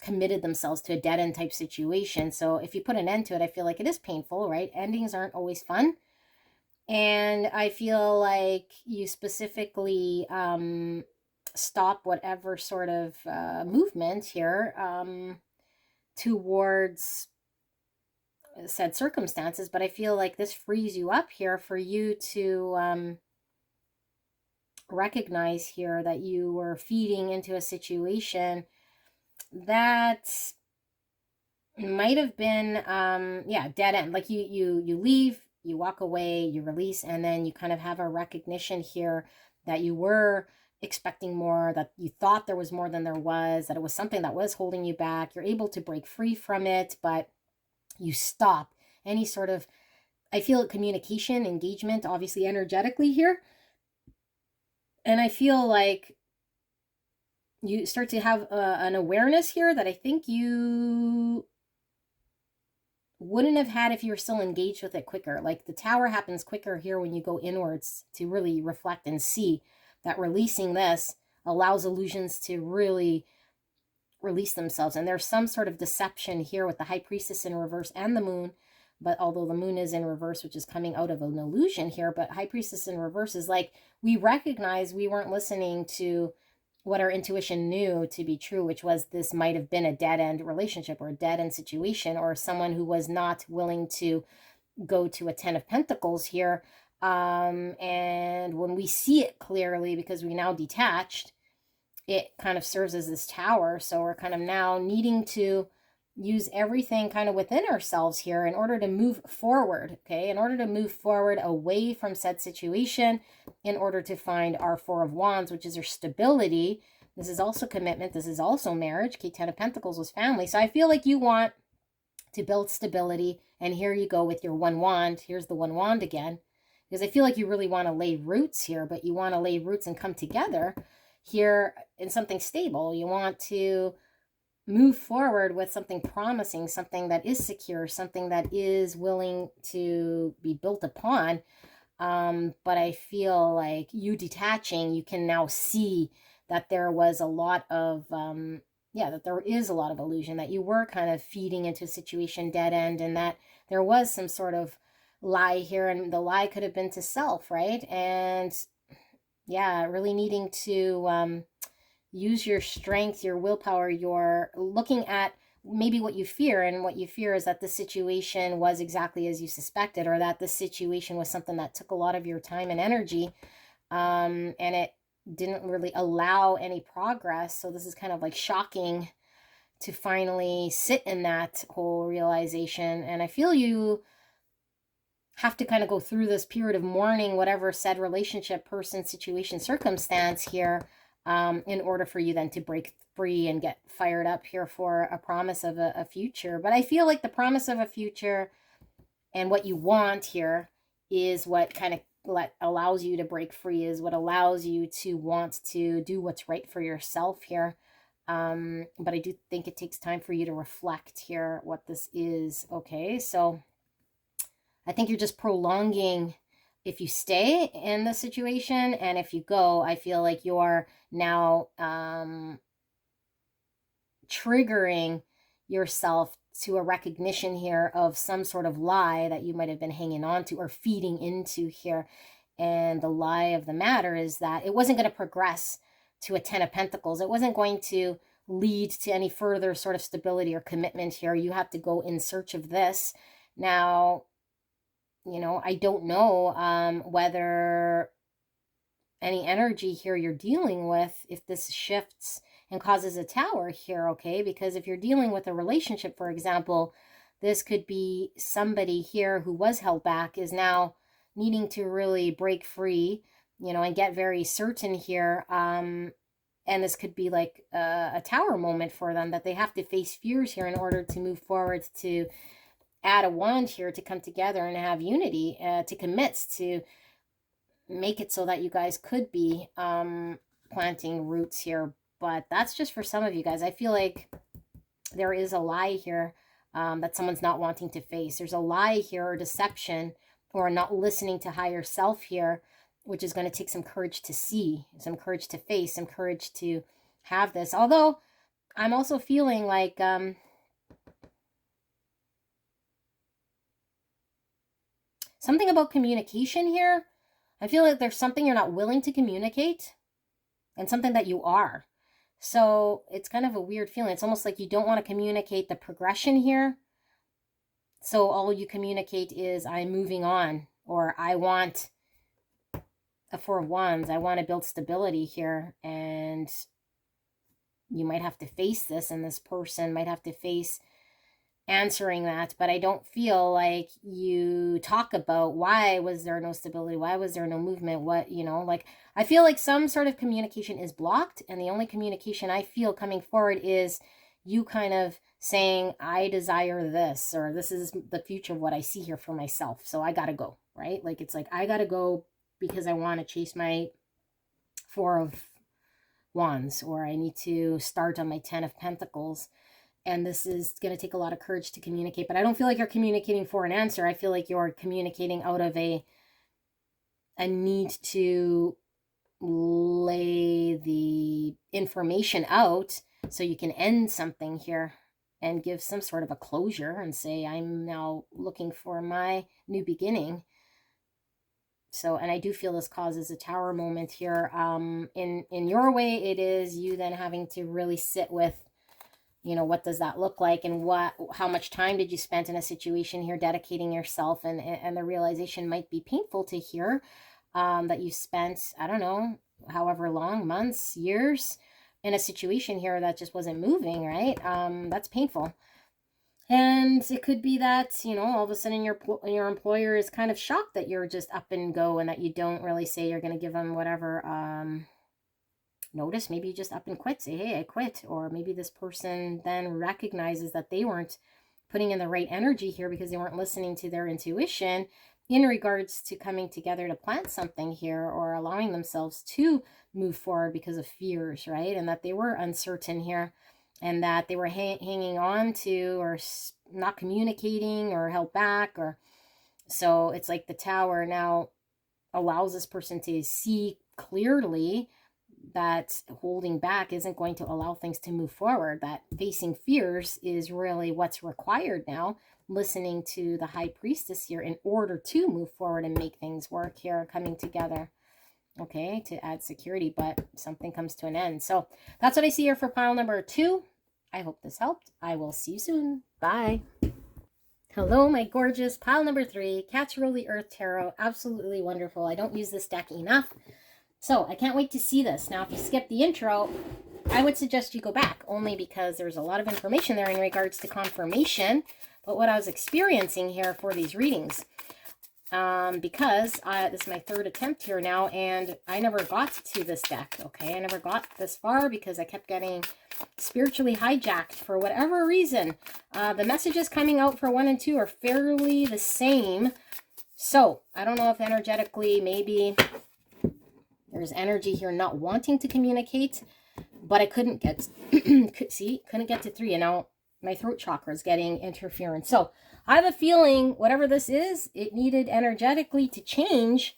committed themselves to a dead-end type situation. So if you put an end to it, I feel like it is painful, right? Endings aren't always fun. And I feel like you specifically stop whatever sort of movement here towards said circumstances. But I feel like this frees you up here for you to recognize here that you were feeding into a situation that might have been yeah, dead end. Like you leave, you walk away, you release, and then you kind of have a recognition here that you were expecting more, that you thought there was more than there was, that it was something that was holding you back. You're able to break free from it, but you stop any sort of, I feel, communication, engagement, obviously energetically here. And I feel like you start to have an awareness here that I think you wouldn't have had if you were still engaged with it quicker. Like the Tower happens quicker here when you go inwards to really reflect and see that releasing this allows illusions to really release themselves. And there's some sort of deception here with the High Priestess in reverse and the Moon. But although the Moon is in reverse, which is coming out of an illusion here, but High Priestess in reverse is like, we recognize we weren't listening to what our intuition knew to be true, which was this might have been a dead-end relationship or a dead-end situation, or someone who was not willing to go to a 10 of Pentacles here. And when we see it clearly, because we now detached, it kind of serves as this tower. So we're kind of now needing to use everything kind of within ourselves here in order to move forward, okay? In order to move forward away from said situation, in order to find our Four of Wands, which is our stability. This is also commitment. This is also marriage. Okay, 10 of Pentacles was family. So I feel like you want to build stability. And here you go with your one wand. Here's the one wand again. Because I feel like you really want to lay roots here, but you want to lay roots and come together here in something stable. You want to move forward with something promising, something that is secure, something that is willing to be built upon. But I feel like you detaching, you can now see that there was a lot of, that there is a lot of illusion, that you were kind of feeding into a situation dead end, and that there was some sort of lie here, and the lie could have been to self, right? And yeah, really needing to use your strength, your willpower, your looking at maybe what you fear, and what you fear is that the situation was exactly as you suspected, or that the situation was something that took a lot of your time and energy, and it didn't really allow any progress. So this is kind of like shocking to finally sit in that whole realization. And I feel you have to kind of go through this period of mourning whatever said relationship, person, situation, circumstance here, in order for you then to break free and get fired up here for a promise of a future. But I feel like the promise of a future and what you want here is what kind of allows you to break free, is what allows you to want to do what's right for yourself here. But I do think it takes time for you to reflect here what this is. Okay, so I think you're just prolonging if you stay in the situation, and if you go, I feel like you're now triggering yourself to a recognition here of some sort of lie that you might have been hanging on to or feeding into here. And the lie of the matter is that it wasn't going to progress to a 10 of Pentacles. It wasn't going to lead to any further sort of stability or commitment here. You have to go in search of this. Now, you know, I don't know whether any energy here you're dealing with, if this shifts and causes a tower here, okay? Because if you're dealing with a relationship, for example, this could be somebody here who was held back, is now needing to really break free, you know, and get very certain here. And this could be like a tower moment for them, that they have to face fears here in order to move forward, to add a wand here, to come together and have unity, to commit, to make it so that you guys could be planting roots here. But that's just for some of you guys. I feel like there is a lie here that someone's not wanting to face. There's a lie here, or deception, or not listening to higher self here, which is going to take some courage to see, some courage to face, some courage to have this. Although I'm also feeling like something about communication here. I feel like there's something you're not willing to communicate, and something that you are. So it's kind of a weird feeling. It's almost like you don't want to communicate the progression here. So all you communicate is, I'm moving on, or I want a Four of Wands. I want to build stability here. And you might have to face this, and this person might have to face answering that. But I don't feel like you talk about, why was there no stability? Why was there no movement? What, you know, like, I feel like some sort of communication is blocked, and the only communication I feel coming forward is you kind of saying, I desire this, or this is the future of what I see here for myself, so I gotta go, right? Like, it's like, I gotta go because I want to chase my Four of Wands, or I need to start on my 10 of Pentacles. And this is going to take a lot of courage to communicate. But I don't feel like you're communicating for an answer. I feel like you're communicating out of a need to lay the information out so you can end something here and give some sort of a closure and say, I'm now looking for my new beginning. So, and I do feel this causes a tower moment here. In your way, it is you then having to really sit with you know, what does that look like, and how much time did you spend in a situation here dedicating yourself, and the realization might be painful to hear, that you spent, I don't know, however long, months, years, in a situation here that just wasn't moving, right? That's painful. And it could be that, you know, all of a sudden your employer is kind of shocked that you're just up and go, and that you don't really say you're going to give them whatever notice. Maybe you just up and quit, say, hey, I quit. Or maybe this person then recognizes that they weren't putting in the right energy here because they weren't listening to their intuition in regards to coming together to plant something here, or allowing themselves to move forward because of fears, right? And that they were uncertain here, and that they were hanging on to, or not communicating, or held back. Or so it's like the Tower now allows this person to see clearly that holding back isn't going to allow things to move forward, that facing fears is really what's required now, listening to the High Priestess here in order to move forward and make things work here, coming together, okay, to add security. But something comes to an end. So that's what I see here for pile number 2. I hope this helped. I will see you soon. Bye. Hello, my gorgeous pile number 3, Cats Rule the Earth Tarot. Absolutely wonderful. I don't use this deck enough, so I can't wait to see this. Now, if you skip the intro, I would suggest you go back, only because there's a lot of information there in regards to confirmation, but what I was experiencing here for these readings, because this is my 3rd attempt here now, and I never got to this deck, okay? I never got this far because I kept getting spiritually hijacked for whatever reason. The messages coming out for 1 and 2 are fairly the same, so I don't know if energetically maybe there's energy here not wanting to communicate, but I couldn't get, couldn't get to 3, and now my throat chakra is getting interference. So I have a feeling whatever this is, it needed energetically to change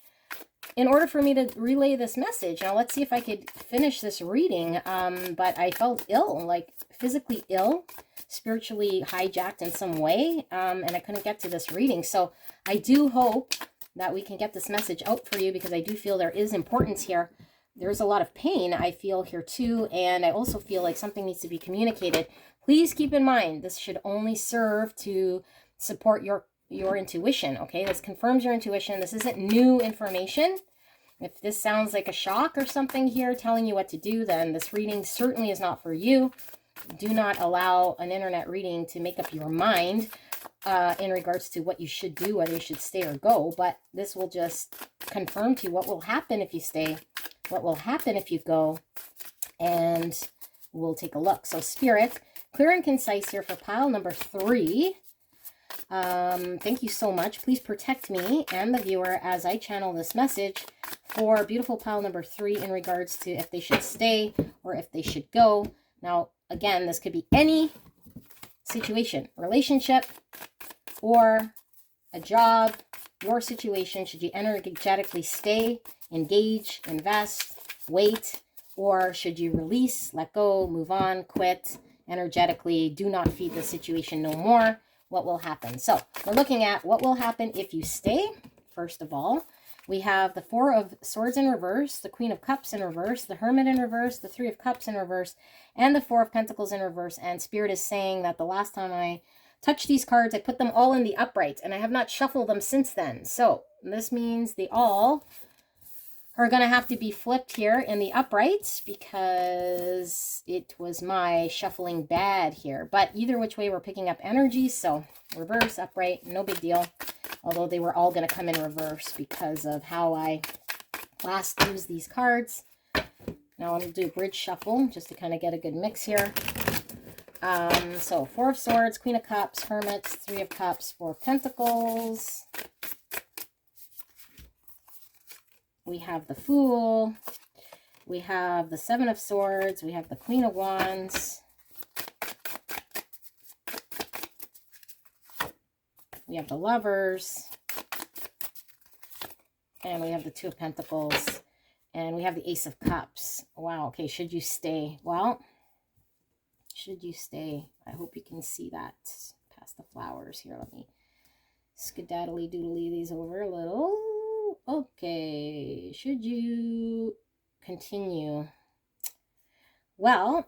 in order for me to relay this message. Now let's see if I could finish this reading. But I felt ill, like physically ill, spiritually hijacked in some way, and I couldn't get to this reading. So I do hope that we can get this message out for you, because I do feel there is importance here. There's a lot of pain I feel here too, and I also feel like something needs to be communicated. Please keep in mind, this should only serve to support your intuition, okay? This confirms your intuition. This isn't new information. If this sounds like a shock or something here telling you what to do, then this reading certainly is not for you. Do not allow an internet reading to make up your mind in regards to what you should do, whether you should stay or go. But this will just confirm to you what will happen if you stay, what will happen if you go, and we'll take a look. So Spirit, clear and concise here for pile number 3. Thank you so much. Please protect me and the viewer as I channel this message for beautiful pile number 3 in regards to if they should stay or if they should go. Now, again, this could be any situation, relationship or a job, your situation. Should you energetically stay, engage, invest, wait, or should you release, let go, move on, quit, energetically, do not feed the situation no more? What will happen? So we're looking at what will happen if you stay. First of all, we have the 4 of Swords in reverse, the Queen of Cups in reverse, the Hermit in reverse, the 3 of Cups in reverse, and the 4 of Pentacles in reverse. And Spirit is saying that the last time I touched these cards, I put them all in the upright, and I have not shuffled them since then. So this means they all are going to have to be flipped here in the uprights, because it was my shuffling bad here. But either which way, we're picking up energy. So reverse, upright, no big deal. Although they were all going to come in reverse because of how I last used these cards. Now I'm going to do a bridge shuffle just to kind of get a good mix here. So 4 of Swords, Queen of Cups, Hermit, 3 of Cups, 4 of Pentacles. We have the Fool. We have the 7 of Swords. We have the Queen of Wands. We have the Lovers. And we have the 2 of Pentacles. And we have the Ace of Cups. Wow, okay, should you stay? Well, should you stay? I hope you can see that past the flowers here. Let me skedaddly doodly these over a little. Okay, should you continue? Well,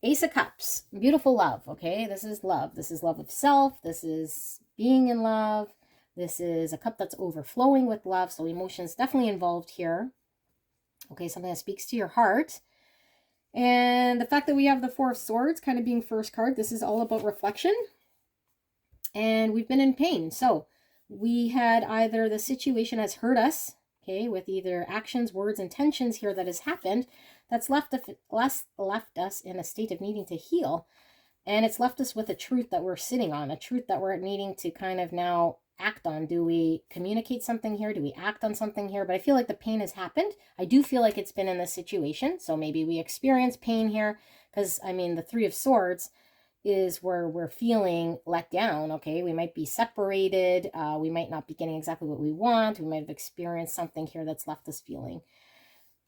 Ace of Cups, beautiful love, okay? This is love. This is love of self. This is being in love. This is a cup that's overflowing with love. So emotions definitely involved here. Okay, something that speaks to your heart. And the fact that we have the Four of Swords kind of being first card, this is all about reflection. And we've been in pain. So we had either the situation has hurt us, okay, with either actions, words, intentions here that has happened, that's left us in a state of needing to heal. And it's left us with a truth that we're sitting on, a truth that we're needing to kind of now act on. Do we communicate something here? Do we act on something here? But I feel like the pain has happened. I do feel like it's been in this situation. So maybe we experience pain here because, I mean, the Three of Swords is where we're feeling let down, okay? We might be separated. We might not be getting exactly what we want. We might have experienced something here that's left us feeling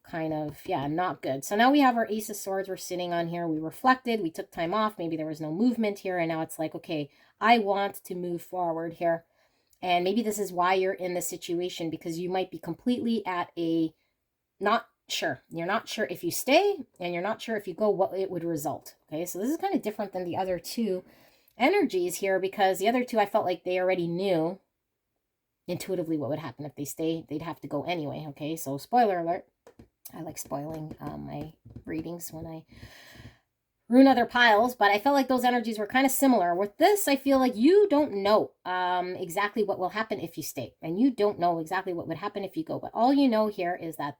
kind of, yeah, not good. So now we have our Ace of Swords we're sitting on here. We reflected. We took time off. Maybe there was no movement here. And now it's like, okay, I want to move forward here. And maybe this is why you're in this situation, because you might be completely at a not sure. You're not sure if you stay, and you're not sure if you go, what it would result. Okay, so this is kind of different than the other two energies here, because the other two, I felt like they already knew intuitively what would happen if they stay. They'd have to go anyway. Okay, so spoiler alert. I like spoiling my readings when I ruin other piles, but I felt like those energies were kind of similar. With this, I feel like you don't know exactly what will happen if you stay, and you don't know exactly what would happen if you go, but all you know here is that,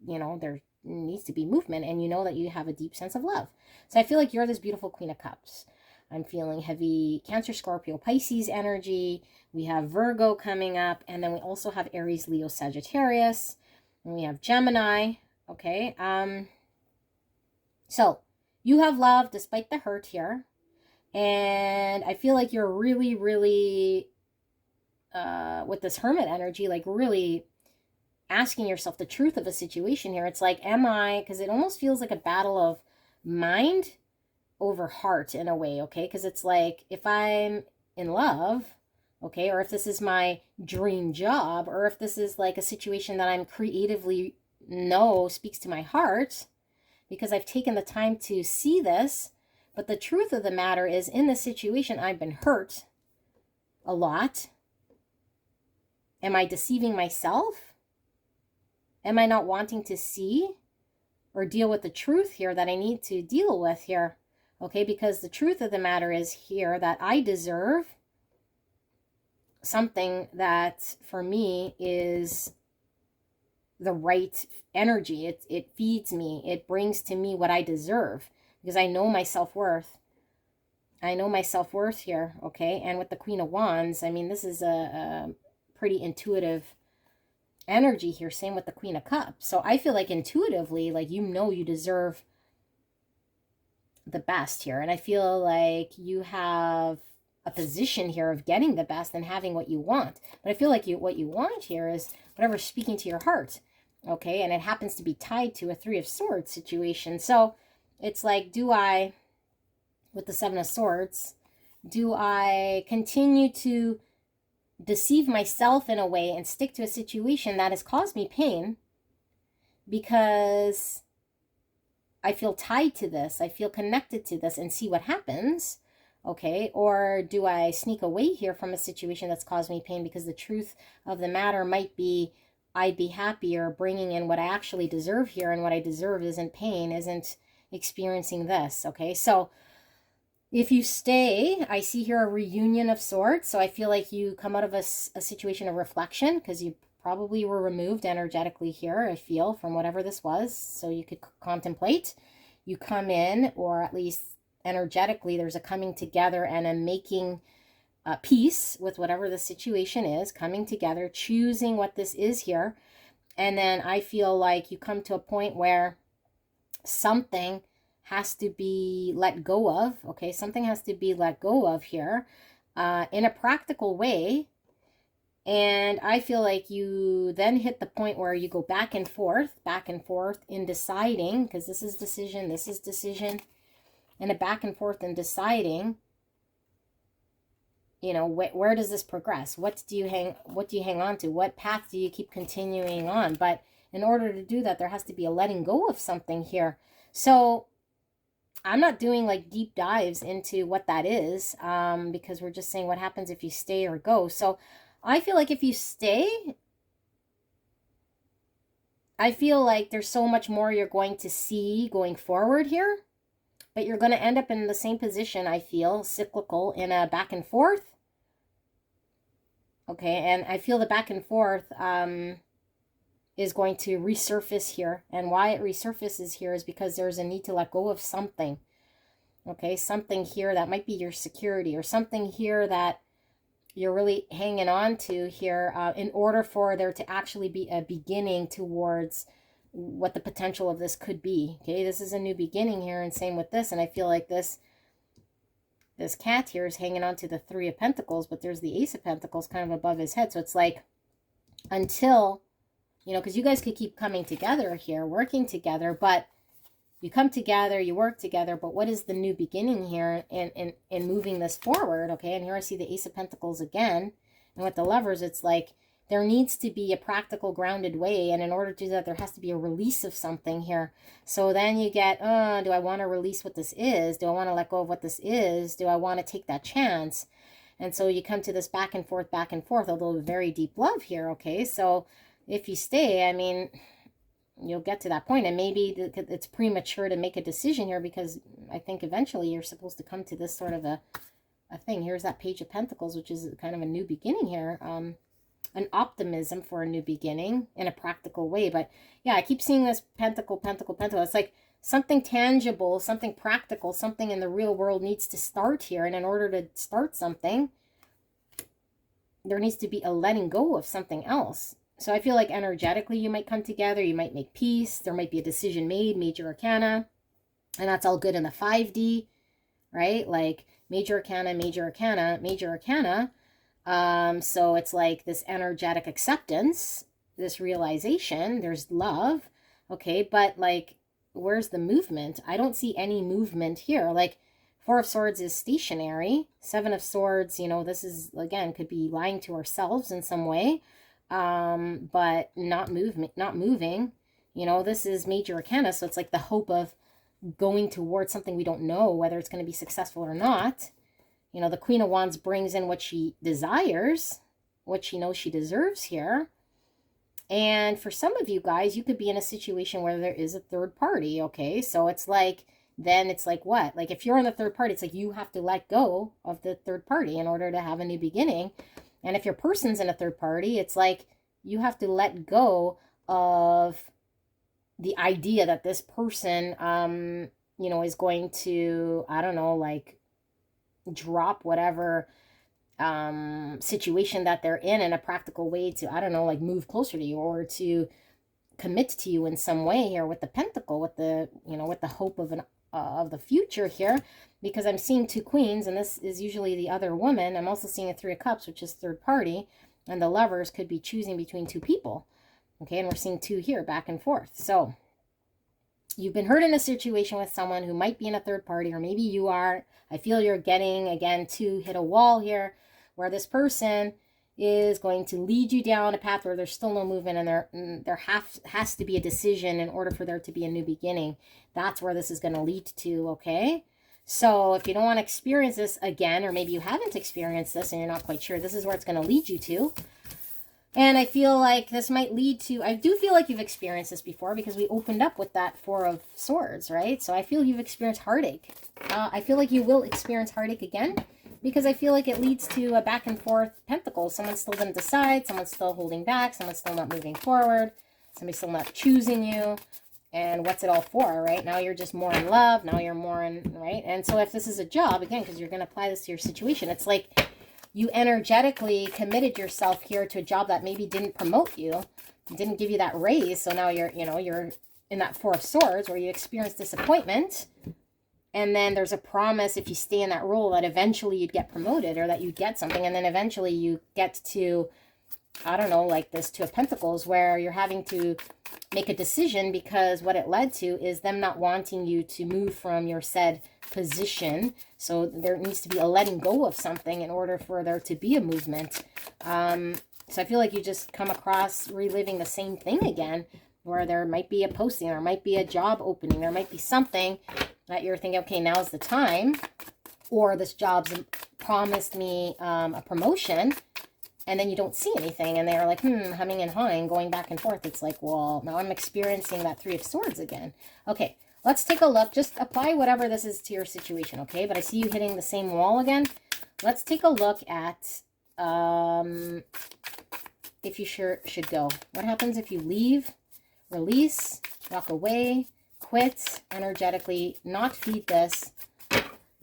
you know, there needs to be movement, and you know that you have a deep sense of love. So I feel like you're this beautiful Queen of Cups. I'm feeling heavy Cancer, Scorpio, Pisces energy. We have Virgo coming up, and then we also have Aries, Leo, Sagittarius, and we have Gemini. Okay, so you have love despite the hurt here, and I feel like you're really, really with this Hermit energy, like really asking yourself the truth of a situation here. It's like, am I, because it almost feels like a battle of mind over heart in a way, okay? Because it's like, if I'm in love, okay, or if this is my dream job, or if this is like a situation that I'm creatively know speaks to my heart, because I've taken the time to see this. But the truth of the matter is, in this situation, I've been hurt a lot. Am I deceiving myself? Am I not wanting to see or deal with the truth here that I need to deal with here? Okay, because the truth of the matter is here that I deserve something that for me is the right energy. It feeds me. It brings to me what I deserve, because I know my self-worth. I know my self-worth here, okay? And with the Queen of Wands, I mean, this is a pretty intuitive energy here. Same with the Queen of Cups. So I feel like intuitively, like, you know, you deserve the best here. And I feel like you have a position here of getting the best and having what you want. But I feel like what you want here is whatever's speaking to your heart, okay? And it happens to be tied to a Three of Swords situation. So it's like, do I, with the Seven of Swords, do I continue to deceive myself in a way and stick to a situation that has caused me pain because I feel tied to this, I feel connected to this, and see what happens, okay? Or do I sneak away here from a situation that's caused me pain, because the truth of the matter might be I'd be happier bringing in what I actually deserve here, and what I deserve isn't pain, isn't experiencing this, okay? So if you stay, I see here a reunion of sorts. So I feel like you come out of a situation of reflection, because you probably were removed energetically here, I feel, from whatever this was. So you could contemplate. You come in, or at least energetically, there's a coming together and a making peace with whatever the situation is, coming together, choosing what this is here. And then I feel like you come to a point where something has to be let go of, okay? Something has to be let go of here in a practical way. And I feel like you then hit the point where you go back and forth in deciding, because this is decision, and a back and forth in deciding, you know, where does this progress? What do you hang on to? What path do you keep continuing on? But in order to do that, there has to be a letting go of something here. So I'm not doing like deep dives into what that is, because we're just saying what happens if you stay or go. So I feel like if you stay, I feel like there's so much more you're going to see going forward here, but you're going to end up in the same position, I feel, cyclical in a back and forth. Okay, and I feel the back and forth is going to resurface here. And why it resurfaces here is because there's a need to let go of something. Okay, something here that might be your security, or something here that you're really hanging on to here, in order for there to actually be a beginning towards what the potential of this could be. Okay, this is a new beginning here, and same with this. And I feel like this cat here is hanging on to the Three of Pentacles, but there's the Ace of Pentacles kind of above his head. So it's like, until, you know, because you guys could keep coming together here, working together, but you come together, you work together, but what is the new beginning here in moving this forward? Okay, and here I see the Ace of Pentacles again. And with the Lovers, it's like there needs to be a practical, grounded way. And in order to do that, there has to be a release of something here. So then you get, do I want to release what this is? Do I want to let go of what this is? Do I want to take that chance? And so you come to this back and forth, although very deep love here, okay? So if you stay, I mean, you'll get to that point, and maybe it's premature to make a decision here, because I think eventually you're supposed to come to this sort of a thing. Here's that Page of Pentacles, which is kind of a new beginning here, an optimism for a new beginning in a practical way. But yeah, I keep seeing this pentacle. It's like something tangible, something practical, something in the real world needs to start here. And in order to start something, there needs to be a letting go of something else. So I feel like energetically you might come together, you might make peace, there might be a decision made, major arcana, and that's all good in the 5D, right? Like major arcana, major arcana, major arcana. So it's like this energetic acceptance, this realization, there's love, okay, but like, where's the movement? I don't see any movement here. Like, Four of Swords is stationary. Seven of Swords, you know, this is, again, could be lying to ourselves in some way. But not moving, you know, this is major arcana. So it's like the hope of going towards something we don't know whether it's going to be successful or not. You know, the Queen of Wands brings in what she desires, what she knows she deserves here. And for some of you guys, you could be in a situation where there is a third party. Okay. So it's like, then it's like what? Like if you're in the third party, it's like you have to let go of the third party in order to have a new beginning. And if your person's in a third party, it's like you have to let go of the idea that this person, you know, is going to, I don't know, like drop whatever situation that they're in a practical way to, I don't know, like move closer to you or to commit to you in some way here with the Pentacle, with the, you know, with the hope of the future here, because I'm seeing two Queens, and this is usually the other woman. I'm also seeing a Three of Cups, which is third party, and the Lovers could be choosing between two people. Okay, and we're seeing two here, back and forth. So you've been hurt in a situation with someone who might be in a third party, or maybe you are. I feel you're getting, again, to hit a wall here, where this person is going to lead you down a path where there's still no movement, and there has to be a decision in order for there to be a new beginning. That's where this is going to lead to, okay? So if you don't want to experience this again, or maybe you haven't experienced this and you're not quite sure, this is where it's going to lead you to. And I feel like this might lead to, I do feel like you've experienced this before, because we opened up with that Four of Swords, right? So I feel you've experienced heartache. I feel like you will experience heartache again, because I feel like it leads to a back and forth pentacle. Someone's still going to decide, someone's still holding back, someone's still not moving forward, somebody's still not choosing you. And what's it all for, right? Now you're just more in love, now you're more in, right? And so if this is a job, again, because you're going to apply this to your situation, it's like you energetically committed yourself here to a job that maybe didn't promote you, didn't give you that raise. So now you're, you know, you're in that Four of Swords where you experience disappointment. And then there's a promise, if you stay in that role, that eventually you'd get promoted, or that you'd get something. And then eventually you get to, I don't know, like this Two of Pentacles, where you're having to make a decision, because what it led to is them not wanting you to move from your said position. So there needs to be a letting go of something in order for there to be a movement. So I feel like you just come across reliving the same thing again, where there might be a posting, there might be a job opening, there might be something, that you're thinking, okay, now's the time, or this job's promised me a promotion, and then you don't see anything, and they're like, humming and hawing, going back and forth. It's like, well, now I'm experiencing that Three of Swords again. Okay, let's take a look. Just apply whatever this is to your situation, okay? But I see you hitting the same wall again. Let's take a look at if you should go. What happens if you leave, release, walk away, quit, energetically, not feed this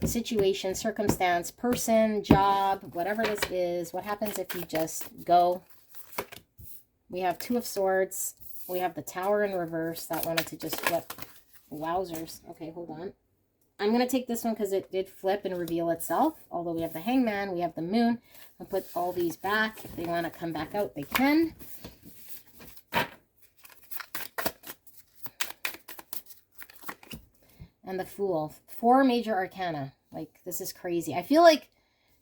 situation, circumstance, person, job, whatever this is? What happens if you just go? We have Two of Swords. We have the Tower in reverse. That wanted to just flip. Wowzers. Okay, hold on. I'm going to take this one because it did flip and reveal itself. Although we have the Hangman, we have the Moon. I'll put all these back. If they want to come back out, they can. And the Fool. 4 major arcana. Like, this is crazy. I feel like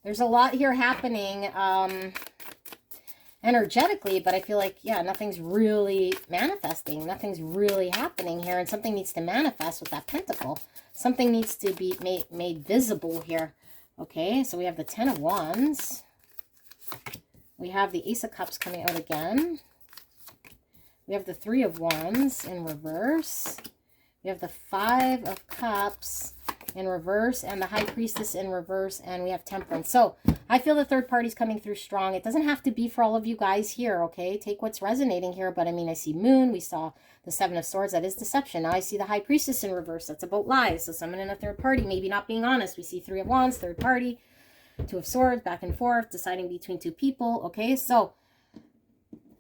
there's a lot here happening energetically, but I feel like, yeah, nothing's really manifesting. Nothing's really happening here, and something needs to manifest with that Pentacle. Something needs to be made visible here. Okay, so we have the Ten of Wands. We have the Ace of Cups coming out again. We have the Three of Wands in reverse. We have the Five of Cups in reverse and the High Priestess in reverse, and we have Temperance. So I feel the third party's coming through strong. It doesn't have to be for all of you guys here, okay? Take what's resonating here, but I mean, I see Moon. We saw the Seven of Swords. That is deception. Now I see the High Priestess in reverse. That's about lies. So someone in a third party, maybe not being honest. We see Three of Wands, third party, Two of Swords, back and forth, deciding between two people, okay? So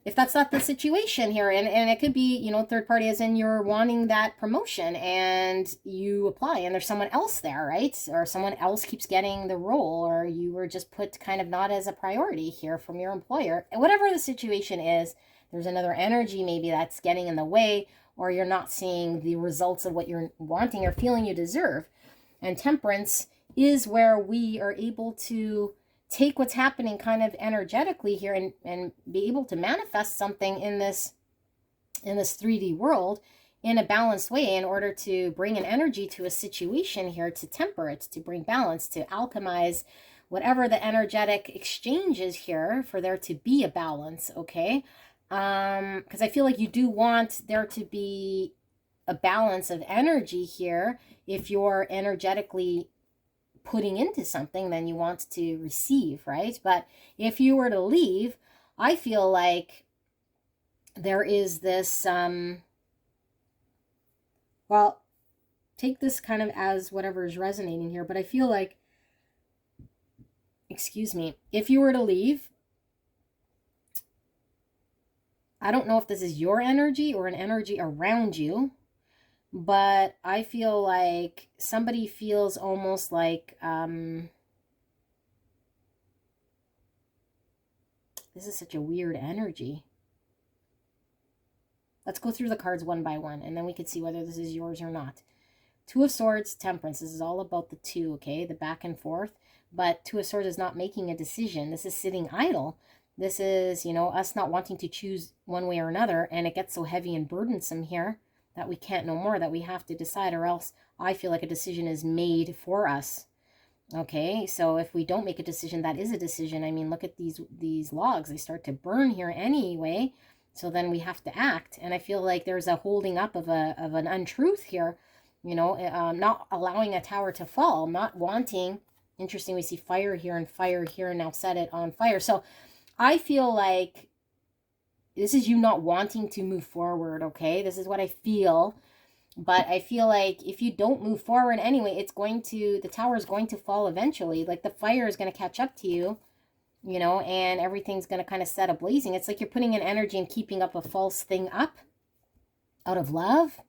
if that's not the situation here, and it could be, you know, third party as in you're wanting that promotion and you apply and there's someone else there, right? Or someone else keeps getting the role, or you were just put kind of not as a priority here from your employer. And whatever the situation is, there's another energy maybe that's getting in the way, or you're not seeing the results of what you're wanting or feeling you deserve. And Temperance is where we are able to take what's happening kind of energetically here and be able to manifest something in this 3D world in a balanced way in order to bring an energy to a situation here, to temper it, to bring balance, to alchemize whatever the energetic exchange is here for there to be a balance, okay? Because I feel like you do want there to be a balance of energy here. If you're energetically putting into something, then you want to receive, right? But if you were to leave, I feel like there is this, well, take this kind of as whatever is resonating here, but I feel like, excuse me, if you were to leave, I don't know if this is your energy or an energy around you, but I feel like somebody feels almost like, this is such a weird energy. Let's go through the cards one by one, and then we could see whether this is yours or not. Two of Swords, Temperance. This is all about the two, okay? The back and forth. But Two of Swords is not making a decision. This is sitting idle. This is, you know, us not wanting to choose one way or another, and it gets so heavy and burdensome here that we can't no more, that we have to decide, or else I feel like a decision is made for us. Okay, so if we don't make a decision, that is a decision. I mean, look at these logs. They start to burn here anyway, so then we have to act. And I feel like there's a holding up of an untruth here, you know, not allowing a tower to fall, not wanting. Interesting, we see fire here, and now set it on fire. So I feel like this is you not wanting to move forward, okay? This is what I feel. But I feel like if you don't move forward anyway, the tower is going to fall eventually. Like the fire is going to catch up to you, you know, and everything's going to kind of set ablazing. It's like you're putting in energy and keeping up a false thing up out of love,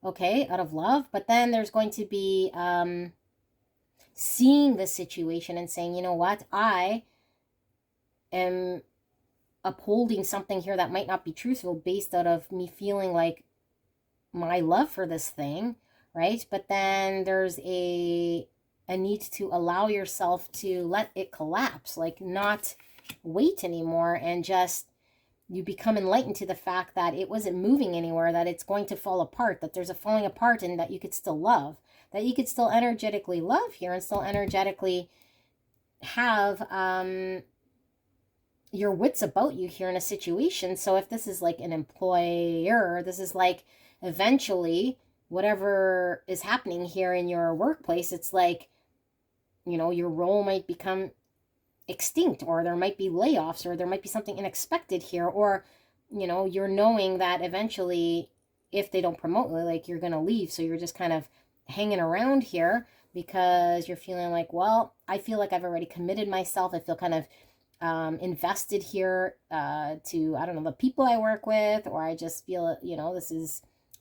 okay? Out of love. But then there's going to be seeing the situation and saying, you know what, I am upholding something here that might not be truthful based out of me feeling like my love for this thing, right? But then there's a need to allow yourself to let it collapse, like not wait anymore, and just you become enlightened to the fact that it wasn't moving anywhere, that it's going to fall apart, that there's a falling apart, and that you could still love. that you could still energetically love here and still energetically have your wits about you here in a situation. So if this is like an employer, this is like eventually whatever is happening here in your workplace, it's like, you know, your role might become extinct, or there might be layoffs, or there might be something unexpected here, or, you know, you're knowing that eventually if they don't promote you, like, you're going to leave. So you're just kind of hanging around here because you're feeling like, well, I feel like I've already committed myself. I feel kind of invested here to, I don't know, the people I work with, or I just feel, you know, this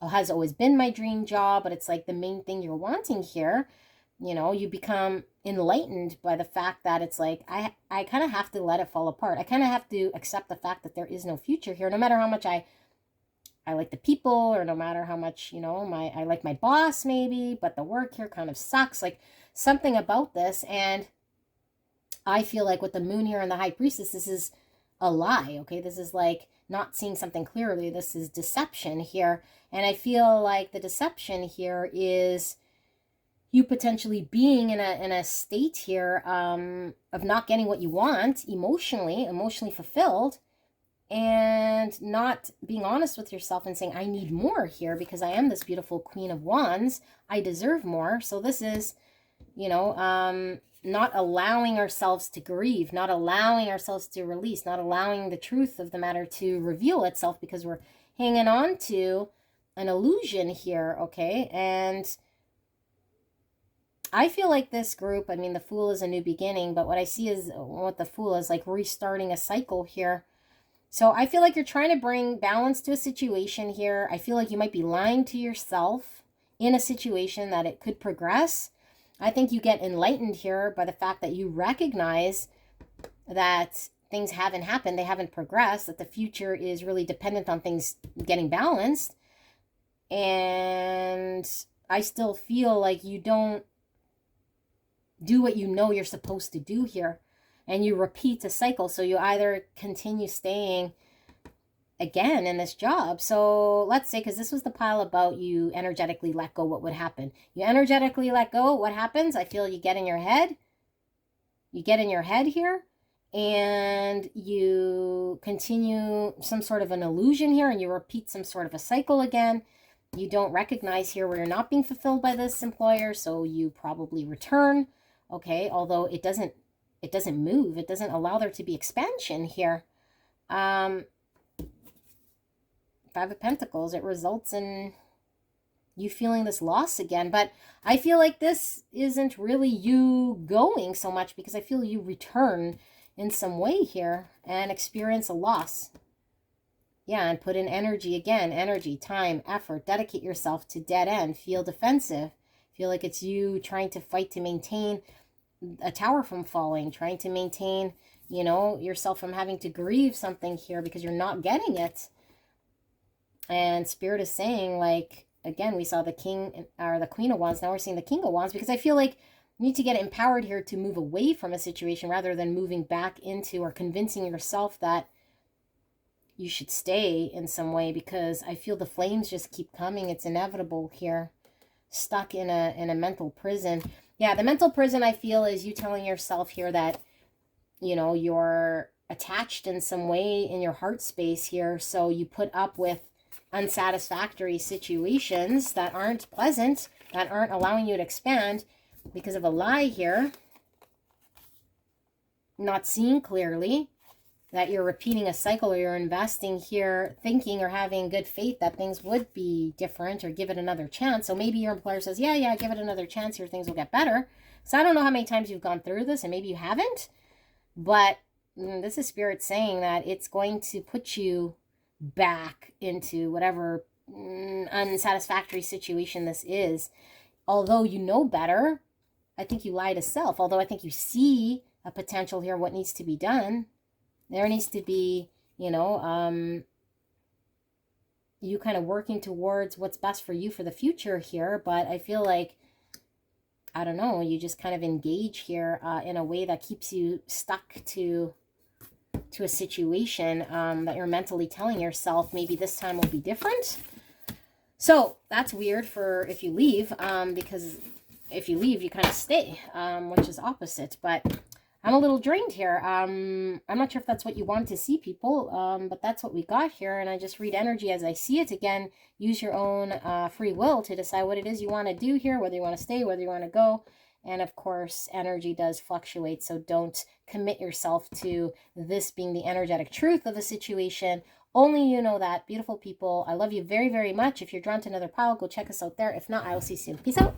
has always been my dream job, but it's like the main thing you're wanting here. You know, you become enlightened by the fact that it's like, I kind of have to let it fall apart. I kind of have to accept the fact that there is no future here, no matter how much I like the people, or no matter how much, you know, I like my boss maybe, but the work here kind of sucks. Like, something about this. And I feel like with the moon here and the high priestess, this is a lie. Okay. This is like not seeing something clearly. This is deception here. And I feel like the deception here is you potentially being in a state here of not getting what you want emotionally fulfilled, and not being honest with yourself and saying, I need more here because I am this beautiful Queen of Wands. I deserve more. So this is, you know, not allowing ourselves to grieve, not allowing ourselves to release, not allowing the truth of the matter to reveal itself because we're hanging on to an illusion here, okay? And I feel like this group, I mean, the Fool is a new beginning, but what I see is what the Fool is like restarting a cycle here. So I feel like you're trying to bring balance to a situation here. I feel like you might be lying to yourself in a situation that it could progress. I think you get enlightened here by the fact that you recognize that things haven't happened, they haven't progressed, that the future is really dependent on things getting balanced. And I still feel like you don't do what you know you're supposed to do here, and you repeat a cycle. So you either continue staying again in this job. So let's say, because this was the pile about you energetically let go, what would happen? You energetically let go, what happens? I feel you get in your head. You get in your head here, and you continue some sort of an illusion here, and you repeat some sort of a cycle again. You don't recognize here where you're not being fulfilled by this employer, so you probably return. Okay, although it doesn't move. It doesn't allow there to be expansion here. Five of Pentacles, it results in you feeling this loss again. But I feel like this isn't really you going so much, because I feel you return in some way here and experience a loss. Yeah, and put in energy again. Energy, time, effort. Dedicate yourself to dead end. Feel defensive. Feel like it's you trying to fight to maintain a tower from falling, trying to maintain, you know, yourself from having to grieve something here because you're not getting it. And Spirit is saying, like, again, we saw the King or the Queen of Wands. Now we're seeing the King of Wands, because I feel like you need to get empowered here to move away from a situation rather than moving back into or convincing yourself that you should stay in some way, because I feel the flames just keep coming. It's inevitable here. Stuck in a mental prison. Yeah, the mental prison, I feel, is you telling yourself here that, you know, you're attached in some way in your heart space here. So you put up with unsatisfactory situations that aren't pleasant, that aren't allowing you to expand because of a lie here. Not seeing clearly that you're repeating a cycle, or you're investing here thinking or having good faith that things would be different or give it another chance. So maybe your employer says, yeah, give it another chance here, things will get better. So I don't know how many times you've gone through this, and maybe you haven't, but this is Spirit saying that it's going to put you back into whatever unsatisfactory situation this is. Although you know better, I think you lie to self. Although I think you see a potential here, what needs to be done. There needs to be, you know, you kind of working towards what's best for you for the future here. But I feel like, I don't know, you just kind of engage here in a way that keeps you stuck to a situation that you're mentally telling yourself, maybe this time will be different. So that's weird for if you leave, because if you leave, you kind of stay, which is opposite. But I'm a little drained here. I'm not sure if that's what you wanted to see, people, but that's what we got here. And I just read energy as I see it. Again, use your own free will to decide what it is you want to do here, whether you want to stay, whether you want to go. And of course, energy does fluctuate, so don't commit yourself to this being the energetic truth of the situation. Only you know that. Beautiful people, I love you very, very much. If you're drawn to another pile, go check us out there. If not, I will see you soon. Peace out.